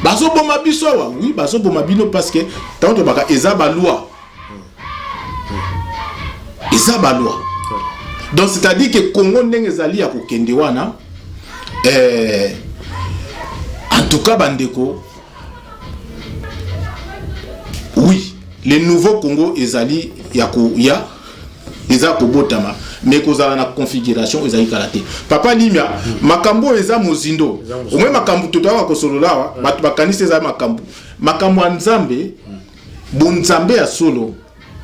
Baso boma biso wa, oui, baso boma bino parce que tanto baka ezaba loi. Ezaba loi. Donc c'est-à-dire que Congo ndenge ezali ya kokende wana en tout cas bandeko oui, le nouveau Congo ezali ya botama mais kozala na configuration ezali kalaté. Papa Limia makambo eza mozindo. Au moins makambo totaka kosolola batu bakanisi eza makambo nzambe bonzambe ya solo,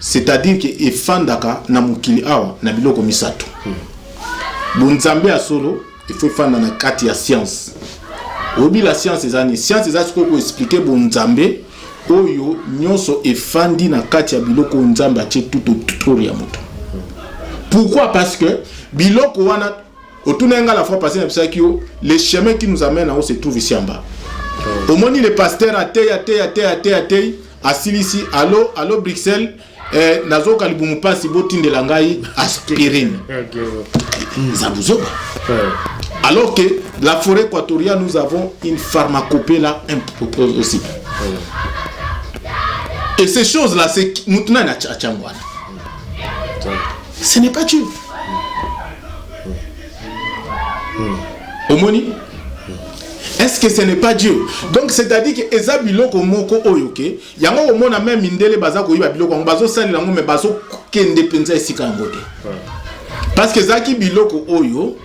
c'est-à-dire que efandaka na mukili awa na biloko misato. Bonzambe ya solo il faut fanda na kati ya science. Obi la science ezani science ezali ko expliquer bonzambe oyo nyonso efandi na kati ya biloko nzamba che tout autour ya moto. Pourquoi? Parce que biloko wana otunenga la fois passée na bisakio le chemin qui nous amène en haut se trouve ici en bas. Au moins le pasteur a té asili ici allo Bruxelles nazo kalibumu pasi botinde la ngai aspirine. Zabuzo. Alors que la forêt équatoriale nous avons une pharmacopée là impossible. Et ces choses-là, c'est maintenant ce n'est pas Dieu. Omoni? Est-ce que ce n'est pas Dieu? Donc c'est-à-dire que eza biloko moko oyoke yango omona même indele baza ko yiba biloko bazo salela ngo me bazo kende penza esika ngote. Parce que zaki biloko oyo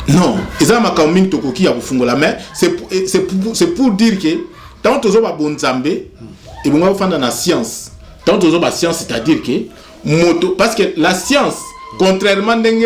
non, eza makambo tokoki ya kufungola mais c'est pour dire que tant tozo ba bonzambe et bonga fanda na science. Tant tozo ba science c'est-à-dire que moto parce que la science contrairement ndenge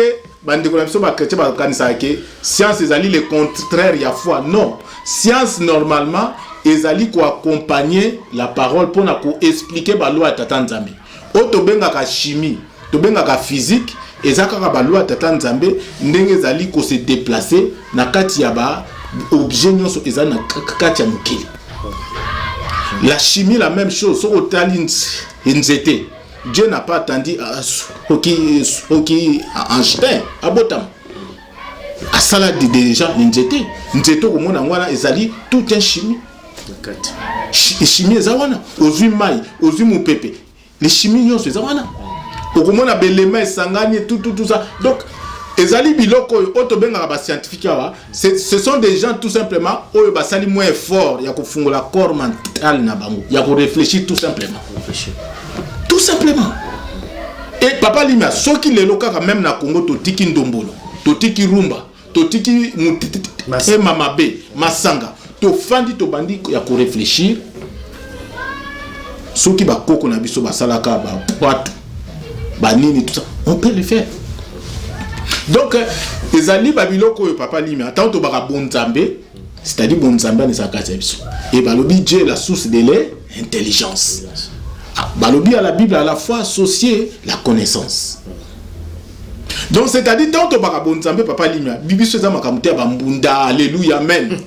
science ezali le contraire ya foi. Non, science normalement ezali ko accompagner la parole pour na ko expliquer ba loi tata nzambe. O to benga ka chimie, to benga ka physique, ezaka ka ba loi tata nzambe ndenge ezali ko se déplacer na kati ya ba objet nyonso ezali na kati ya mokili. La chimie la même chose, so otali nzete. Dieu n'a pas attendu à Einstein, à Botam. À ça déjà, nzete comme on a ezali tout un chimie. Chimie ezawana, ozui mai, ozui mupepe. Les chimies nyonso ezawana. Comme on a belema sangani tout ça. Donc ezali biloko oto benga ba scientifique wa, ce sont des gens tout simplement oyo basali moins fort ya kofungola corps mental na bango, ya ko réfléchir tout simplement. Tout simplement. Et papa Limia, ceux qui les locaux même na Congo, totiki ndombolo, totiki rumba, totiki mamabe, masanga, to fandi to bandi ya ko réfléchir. Ceux qui ba koko na biso ba salaka ba poatu, ba nini tout ça, on peut le faire. Donc les ali babiloko papa Limia, tant to ba bonzambe, c'est-à-dire bonzambe ne sakasa biso. Et ba lobi Dieu la source de l'intelligence. Balobi à la Bible à la fois associé la connaissance. Donc c'est-à-dire tant que barabonzambe papa Limia, bibi seza makamute bambunda, alléluia amen.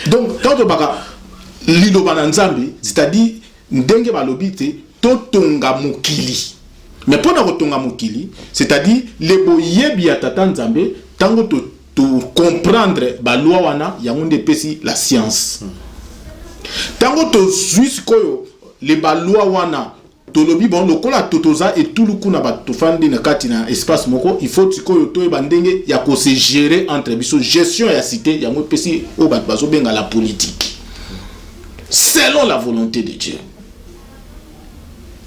Donc tant que bara lido bananzambe, c'est-à-dire ndenge balobi te totonga mokili. Mais pour na kotonga mokili, c'est-à-dire les boyebi ya tata nzambe tango to comprendre ba loi wana ya ngonde pesi la science. Tango to suis koyo les ballois wana tolobi bon lokola totoza et tout le kuna ba tofandi na kati na espace moko il faut tiko to bandenge ya ko se gérer entre biso gestion ya cité ya mo pesi o ba bazo benga la politique selon la volonté de Dieu.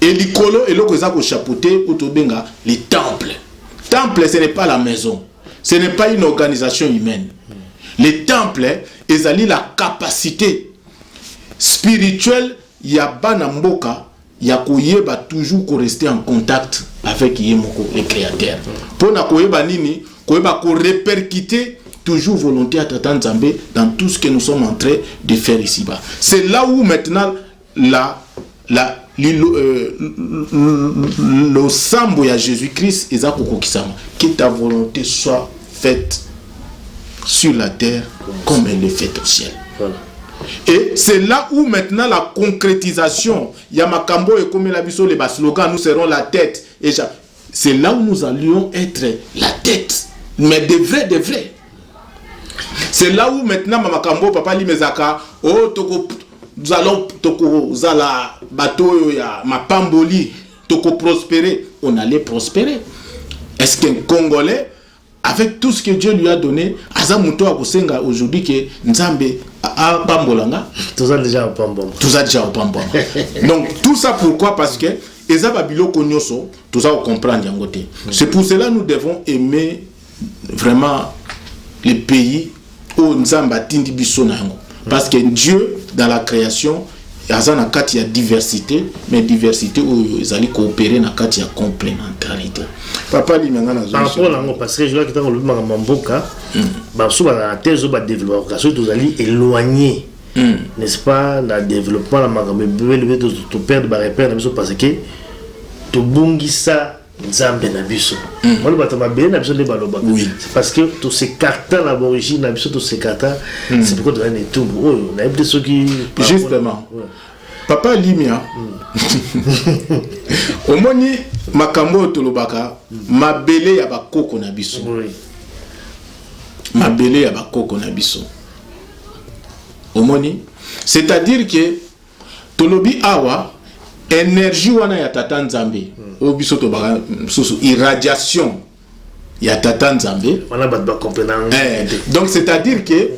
Et likolo et loko za ko chapeauter o to benga les temples. Temple ce n'est pas la maison, ce n'est pas une organisation humaine. Les temples ezali la capacité spirituelle ya bana mboka ya koyeba toujours ko rester en contact avec yemoko le créateur. Pour na koyeba nini, koyeba ko répercuter toujours volonté à tata nzambe dans tout ce que nous sommes en train de faire ici-bas. C'est là où maintenant le sambo ya Jésus-Christ ezako kokisama, que ta volonté soit faite sur la terre comme elle est faite au ciel. Voilà. Et c'est là où maintenant la concrétisation, Yamakambo et comme la biso les slogans, nous serons la tête. Et c'est là où nous allions être la tête, mais de vrai. C'est là où maintenant Mamakambo, papa Limezaka, oh toko, nous allons toko zala bateau ya mapamboli, toko prospérer, on allait prospérer. Est-ce qu'un Congolais avec tout ce que Dieu lui a donné, Azamuto a kosenga aujourd'hui que Nzambe a pambolanga. Tout ça déjà au pambom. Tout ça déjà au pambom. Donc tout ça pourquoi? Parce que Ezaba biloko nyoso, tout ça on comprend yangote. C'est pour cela nous devons aimer vraiment les pays où Nzamba tindi biso na yango. Parce que Dieu dans la création Azana kati ya diversité, mais diversité où ils allaient coopérer na kati ya complémentarité. Papa Limanga na par rapport à parce que je vois que dans le Mamboka, bah souvent la thèse va développer, parce que nous allons éloigner, n'est-ce pas, le développement la magambe bébé de ton père de barrépère parce que to bungisa Nzambe na biso. On va t'en bien na biso les baloba. C'est parce que tous ces cartels à l'origine na biso tous ces cartels, c'est pourquoi tu as des tout. Oh, on a des ceux qui justement. Papa Limia, omoni makambo tolobaka mabele ya bakoko na biso. Mabele ya bakoko na biso. Omoni, c'est-à-dire que tolobi awa énergie wana ya tata nzambe o biso to baka susu irradiation ya tata nzambe wana bat ba comprendre donc c'est-à-dire que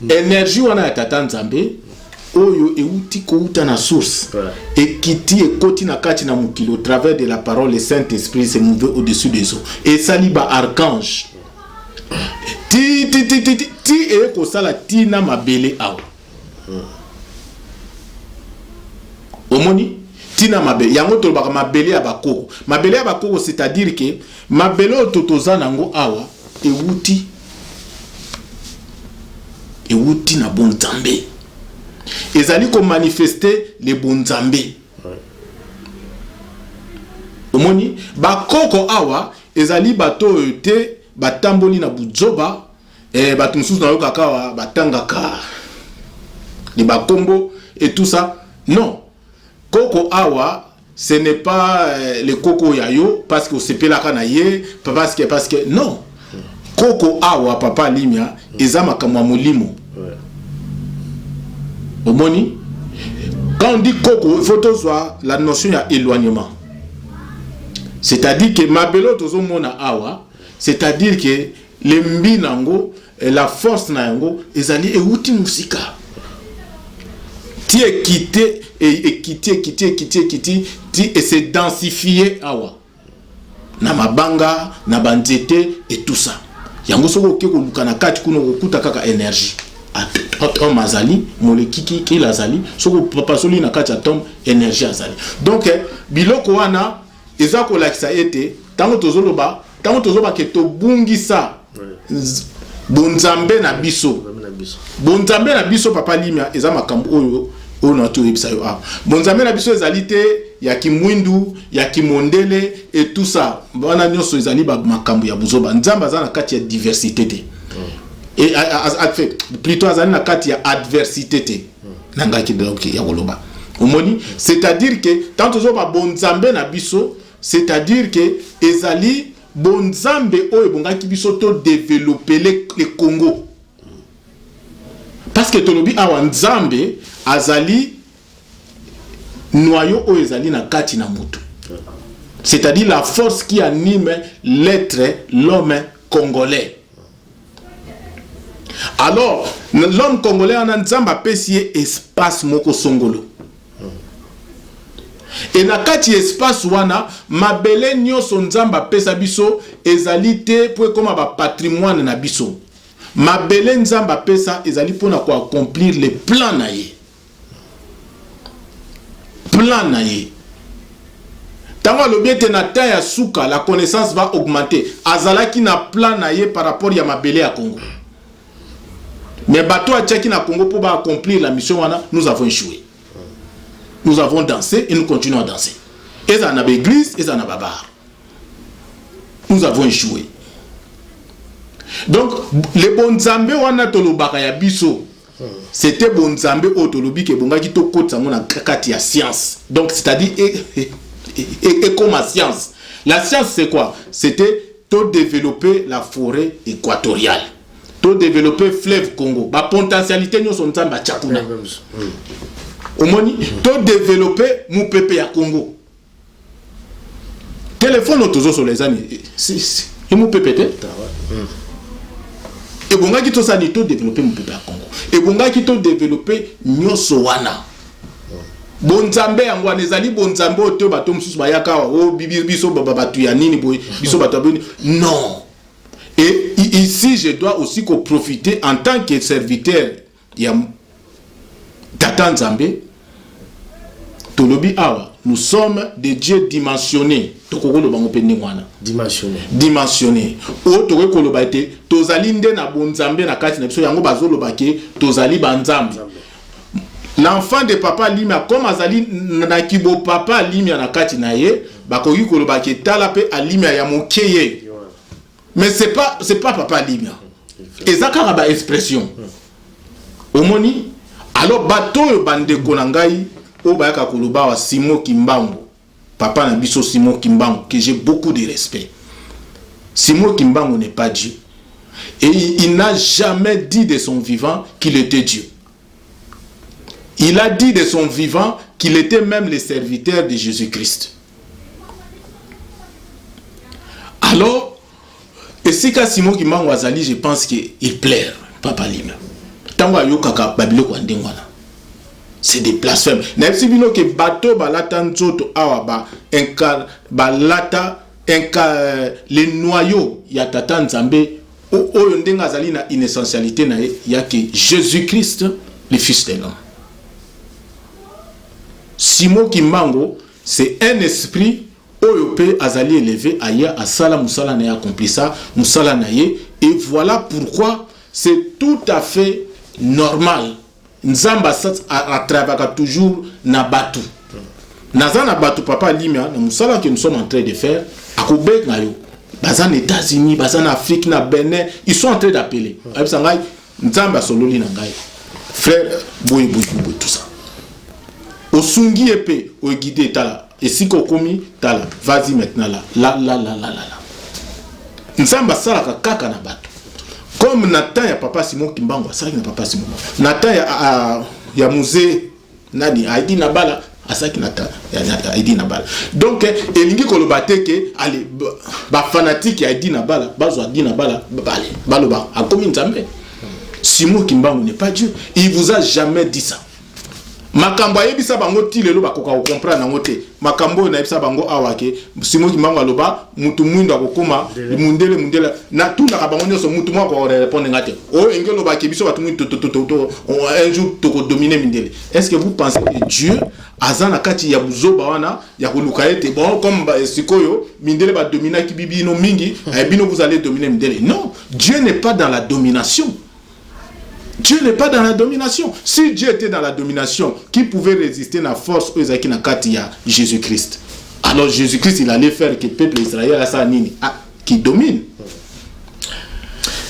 énergie wana ya tata nzambe oyo euti kouta na source ekiti ekoti na kati na mokili au travers de la parole le Saint-Esprit se mouve au-dessus des eaux et sali ba archange ti eko sala tina mabele awa omoni tina mabele yango tolobaka mabele ya bakoko c'est-à-dire que mabele oyo totoza nango awa euti na bonzambe ezali ko manifester les bonzambe omoni bakoko awa ezali bato te batamboli na buzoba bato mususu na yokaka batangaka les bakombo et tout ça non koko awa ce n'est pas le koko yayo parce que osepelaka na ye parce que non koko awa papa Limia eza makambo ya molimo omoni quand on dit koko il faut toujours la notion ya éloignement c'est-à-dire que mabelo tozomona awa c'est-à-dire que le mbi nango la force na yango ezali euti musika ti ekite et se densifier awa na mabanga na banzete et tout ça yango soko okeko lukana kati kuno kokuta kaka énergie atome azali molekiki ki lazali soko papa soli na kati atome énergie azali donc biloko wana eza ko lakisa ete tango tozoloba ke tobungisa bonzambe na biso papa Limia eza makambo oyo na to ebisa yo a bonzambe na biso ezali te ya kimwindu ya kimondele et tout ça bana nyonso ezali ba makambo ya buzoba nzamba za na kati ya diversité te et plutôt azali na kati ya adversité te nangaki donc ya koloba omoni c'est-à-dire que tant tozoba bonzambe na biso c'est-à-dire que ezali bonzambe oyo bongaki biso to développer le Congo parce que tolobi awa nzambe azali noyau oyo ezali na kati na mutu c'est-à-dire la force qui anime l'homme congolais. Alors l'homme congolais en nzambe apesi espace moko songolo et na kati espace wana mabele nyonso nzamba pesa biso ezali te po ekoma ba patrimoine na biso mabele nzamba pesa ezali pona ko accomplir les plans na ye tango lobiete na ta ya suka la connaissance va augmenter azalaki na plan na ye par rapport ya mabele ya Congo mais bateau a tchaki na Congo pour accomplir la mission wana nous avons échoué. Nous avons dansé et nous continuons à danser. Et ça n'a pas église, et ça n'a pas bar. Nous avons échoué. Donc, les bonzambe wana tolobaka ya biso, c'était bonzambe otolobi ke bonga ki to kota mona kakati ya science. Donc, c'est-à-dire et comme la science. La science c'est quoi? C'était to développer la forêt équatoriale. To développer fleuve Congo. Ba potentialité nyo son nzamba tchakuna. Omoni to développer mu pepe ya Congo. Téléphone otozo sur les amis. Et mu pepe te. Et bonga ki to sani to développer mu pepe ya Congo. Et bonga ki to développer nyoso wana. Bonzambe yango anezali bonzambe oto bato mususu bayaka o biso babatu ya nini boy biso bataboni. Non. Et ici je dois aussi profiter en tant que serviteur ya Tata Nzambe tolobi awa nous sommes des dieux dimensionnés tokokolo bango pende mwana dimensionné o tokokolo ba ete tozali nde na bonzambe na kati na biso yango bazoloba ke tozali banzambe. L'enfant de papa Limia comme azali na kibo papa Limia na kati na ye bakoki koloba ke tala pe Limia ya mokeye mais c'est pas papa Limia ezaka ba expression omoni. Alors bateau bande konangai o bayaka koloba wa Simon Kimbangu papa na biso Simon Kimbangu que j'ai beaucoup de respect. Simon Kimbangu n'est pas Dieu et il n'a jamais dit de son vivant qu'il était Dieu. Il a dit de son vivant qu'il était même le serviteur de Jésus-Christ. Alors, et si Simon qui m'a wazali, je pense qu'il plaire, Papa Limia. Tango ayokaka babilo kwa ndengwana. C'est des blasphèmes. N'ayebisi bino ke bato balata nzoto awa ba enka balata enka les noyaux ya tata nzambe oyo ndenga azali na inessentialité na ya ke Jésus-Christ le fils de l'homme. Simon Kimbango, c'est un esprit oyo pe azali élevé aya asala musala na accompli ça musala na ye, et voilà pourquoi c'est tout à fait normal. Nzamba a travaillé toujours na batu. Naza na batu Papa Limia, na musala que nous sommes en train de faire, à Québec na yo. Bazan aux États-Unis, bazan Afrique, na Bénin, ils sont en train d'appeler. Nzamba sololi na ngai. Frère, boy tout ça. Osungi épée, o guidé tala. Et si kokomi tala, vas-y maintenant là. La. Nzamba sala kaka na batu. Comme Nathan ya Papa Simon Kimbango, ça na Papa Simon. Nathan ya musée nani Aidi Nabala, asaki Nathan ya Aidi Nabala. Donc elingi kolobate ke allez ba fanatique ya Aidi Nabala, bazo Aidi Nabala, bale baloba akomi nzambe. Simon Kimbango n'est pas Dieu. Il vous a jamais dit ça. Makambo ayebisa bango ti lelo bakoka comprendre nango te. Makambo na yebisa bango awake Simon Kimbango aloba mutu mwindo akokoma mundele na tout na bango nyoso mutu mwa ko répondre ngate. O engelo ba kebiso batu mwindo un jour toko dominer mindele. Est-ce que vous pensez que Dieu azana kati ya buzoba wana ya koluka ete bon comme sikoyo mindele ba dominer ki bibi no mingi bino vous allez dominer mindele? Non, Dieu n'est pas dans la domination. Dieu n'est pas dans la domination. Si Dieu était dans la domination, qui pouvait résister à la force aux Akina Katia Jésus-Christ? Alors Jésus-Christ, il allait faire que le peuple d'Israël a ça qui domine.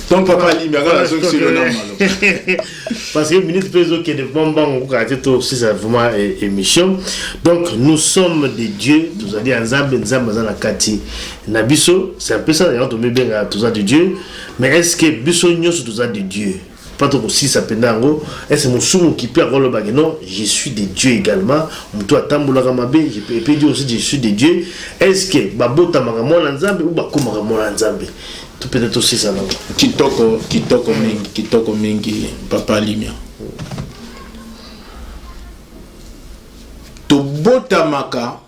Donc Papa Limia, parce que ministre Pézo qui est de bonbon aussi c'est vraiment émission. Donc nous sommes des dieux, nous allons dire Nzambe Nzamba Kati Nabiso, c'est un peu ça d'ailleurs, on bien tout ça de Dieu, mais est-ce que Biso Nyos tout ça de Dieu? Pas trop aussi ça pendango, est-ce mon soum qui peut avoir le bague? Non, je suis des dieux également. Moutou atambula kamabe, je peux dire aussi je suis des dieux. Est-ce que babota magamona Nzambe ou bakoma magamona Nzambe? Tout peut-être aussi ça là. Kitoko mingi Papa Limia. Tobota maka,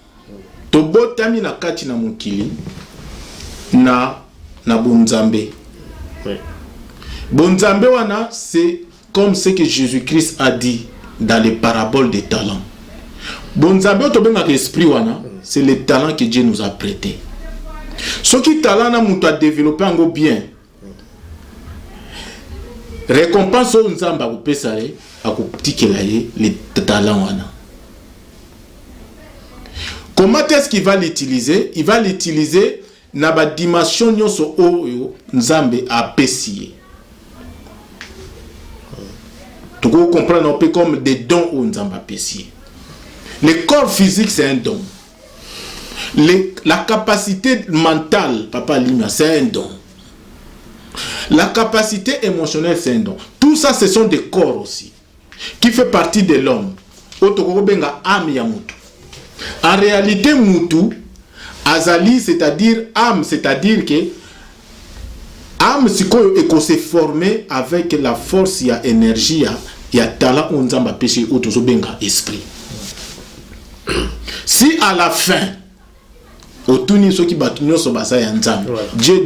tobota mi na kati na mukili na Bonzambe. Oui. Bonzambe wana, c'est comme ce que Jésus-Christ a dit dans les paraboles des talents. Bonzambe otobenga esprit wana, c'est le talent que Dieu nous a prêté. Ce qui talent na mutu a développé ngo bien. Récompense au nzamba ko pesare akotikela ye le talent wana. Comment est-ce qu'il va l'utiliser? Il va l'utiliser na ba dimension nyonso oyo nzambe a pesiye. Tu peux comprendre un peu comme des dons au nzamba pesiye. Le corps physique c'est un don. La capacité mentale, Papa Limia, c'est un don. La capacité émotionnelle, c'est un don. Tout ça, ce sont des corps aussi, qui fait partie de l'homme. En réalité, Moutou, Azali, c'est-à-dire âme, c'est-à-dire que âme, c'est qu'on s'est formé avec la force, il y a énergie, il y a talent, on a péché, on a esprit. Si à la fin, Dieu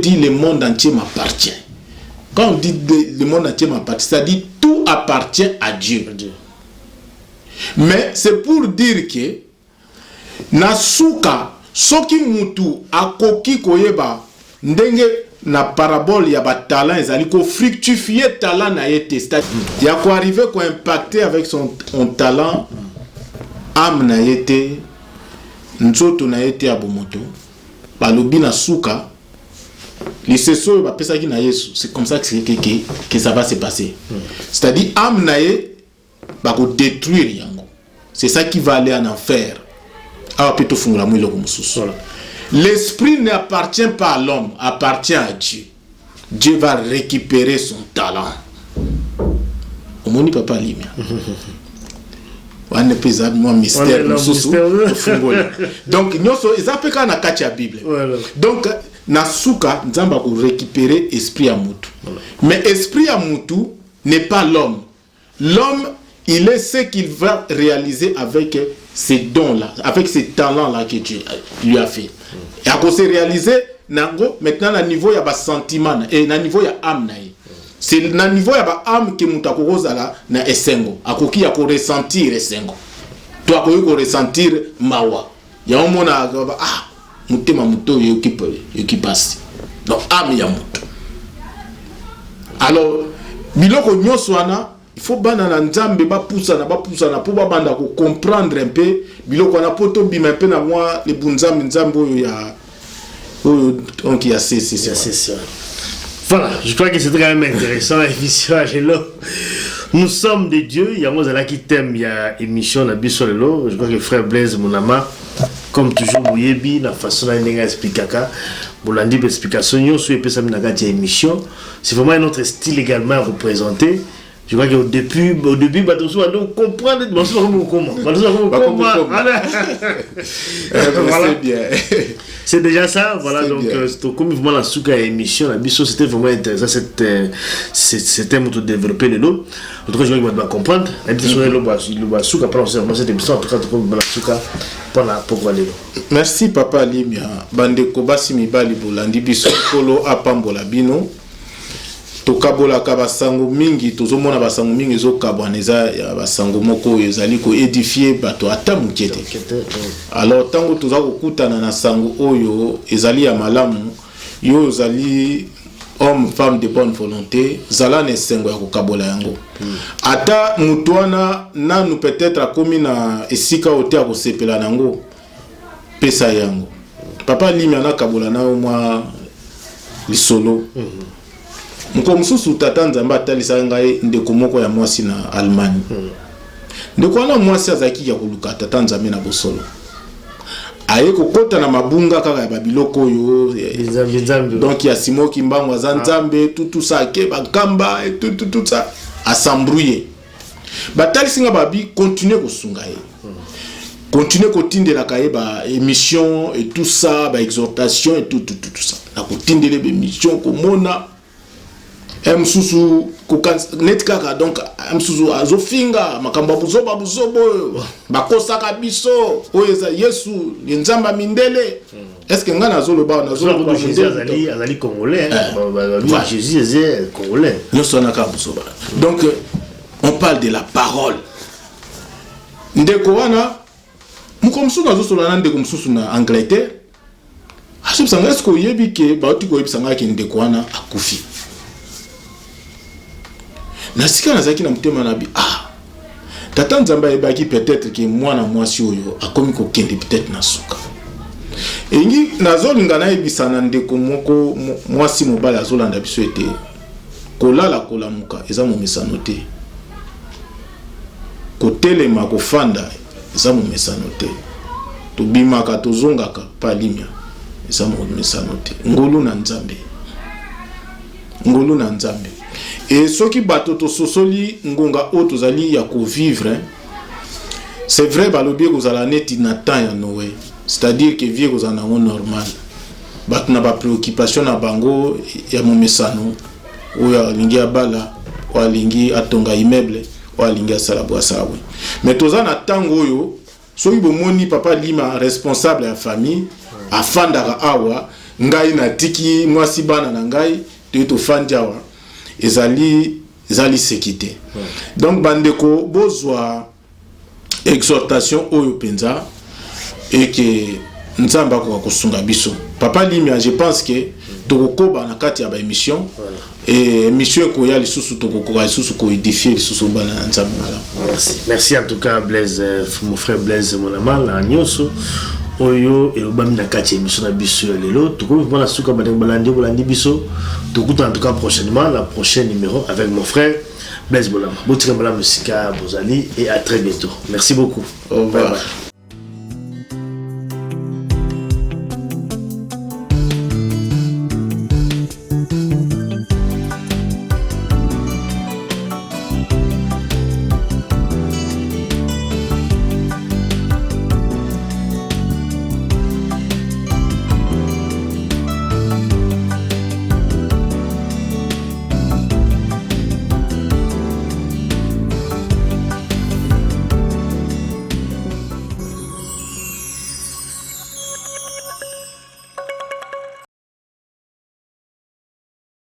dit le monde entier m'appartient. Quand on dit le monde entier m'appartient, ça dit tout appartient à Dieu. Mais c'est pour dire que Nasuka, soki mutu akoki koyeba ndenge na parabole ya ba talent ezali ko fructifier talent na yete. Il y a quoi arriver ko impacter avec son talent âme na yete. Nzoto na yete abomoto balobi na suka liseso ba pesa ki na Yesu. C'est comme ça que ça va se passer. C'est-à-dire âme na ye ba ko détruire yango. C'est ça qui va aller en enfer. Ah plutôt fungula mwilo kumususu. L'esprit n'appartient pas à l'homme, appartient à Dieu. Dieu va récupérer son talent. Omoni Papa Limia. wana pesa moi mystère mususu fungoli donc nyoso ezapeka na kati ya Bible donc na suka nzamba ko récupérer esprit ya mutu mais esprit ya mutu n'est pas l'homme il est ce qu'il va réaliser avec ces dons là avec ces talents là que Dieu lui a fait et à cause réaliser nango maintenant na niveau ya ba sentiment et na niveau ya âme na c'est na niveau ya ba âme que mutu akozala na esengo akoki ya ko ressentir esengo to akoki ko ressentir mawa ya omona mutema muto yoki passe donc âme ya mutu alors biloko nyonso wana il faut bana na nzambe ba poussa na pour banda ko comprendre un peu biloko na poto bima un peu na moi les bunzambe nzambe oyo ya donc il y a c'est voilà, je crois que c'était quand même intéressant l'émission Angelo. Nous sommes des dieux, il y a moi qui t'aime, il y a émission la bisolelo, je crois que frère Blaise Monama comme toujours Bouyebi la façon dont il explique Bolandi explication sur et ça na émission, c'est vraiment un autre style également à représenter. Je crois qu'au début, Batoso a donc comprendre comment. C'est bien. C'est déjà ça, voilà. Donc, comme vraiment la souka émission, la mission, c'était vraiment intéressant. C'était un mot développé le lot. En tout cas, je crois qu'il va comprendre. La mission est le souka, pendant cette émission, en tout cas, la souka, pourquoi les lots. Merci, Papa Limia. Bande Kobasi Mibali Bolandi Biso Kolo Apambola Bino. Tokabola kabasango mingi tozomona basango mingi ezokabwaneza ya basango moko ezali ko édifier bato ata mukete alors tango toza kokutana na sango oyo ezali ya malamu yo ezali homme femme de bonne volonté zala na sengo ya kokabola yango ata mutwana nanu peut-être akomi na esika ote ya kosepela nango pesa yango Papa Limia na kabola na mwa lisolo Mko mususu tata nzamba atalisa ngai ndeko moko ya mwasi na Allemagne. Ndeko wana mwasi azaki ya kuluka tata nzambe na bosolo. Aye kokota na mabunga kaka ya babiloko yo. Donc ya simoki mbango za nzambe tout ça ke bakamba et tout ça assembrouiller. Batalisi nga babi continuer kosunga ye. Continuer kotindela kaye ba émission et tout ça, ba exhortation et tout ça. Na kotindele be émission komona msusu netkaka donc msusu azofinga makamba buzobo bakosaka biso oyo Yesu nzamba mindele est-ce que ngana azoloba nazoloba azali congolais Jésus est congolais nyosona ka buzoba donc on parle de la parole ndeko wana mukomsusu azosola na ndeko msusu na Angleterre asubsanga est-ce que yebike baoti ko yebisanga ki ndeko wana akufi nasika nazaki na mutema na bi tata nzamba ebaki peut-être que mwana mwasi oyo akomi ko kende peut-être na suka engi nazolinga na ebisana ndeko moko mwasi mobali azolanda biso ete kolala kolamuka eza momesano te kotelema kofanda eza momesano te tobimaka tozongaka pa Limia eza momesano te ngolu na nzambe et ceux qui battent sosoli ngonga o tozali ya ko vivre c'est vrai balobi ko zala neti na temps ya Noé c'est-à-dire que vie ko zana normal bat na ba préoccupation na bango ya momesano o ya lingi abala o lingi atonga immeuble o lingi asala boasawe mais tozana tango oyo soki bomoni Papa Lima responsable ya famille afandaka awa ngai na tiki mwasi bana na ngai to fandiawa ezali sekite donc bandeko bozwa exhortation oyo penza et que nzamba ko kusunga biso Papa Limia je pense que tokokoba na kati ya ba émission et émission ko ya lisusu tokokoba lisusu ko édifier lisusu bana nzamba. Merci en tout cas Blaise mon frère Blaise mon amal la nyoso oyo elobami na kati émission na biso lelo tuko na suka balandi biso tukuta en tout cas prochainement la prochaine numéro avec mon frère Blaise Bolama botika bala musika bozali et à très bientôt merci beaucoup. Au revoir.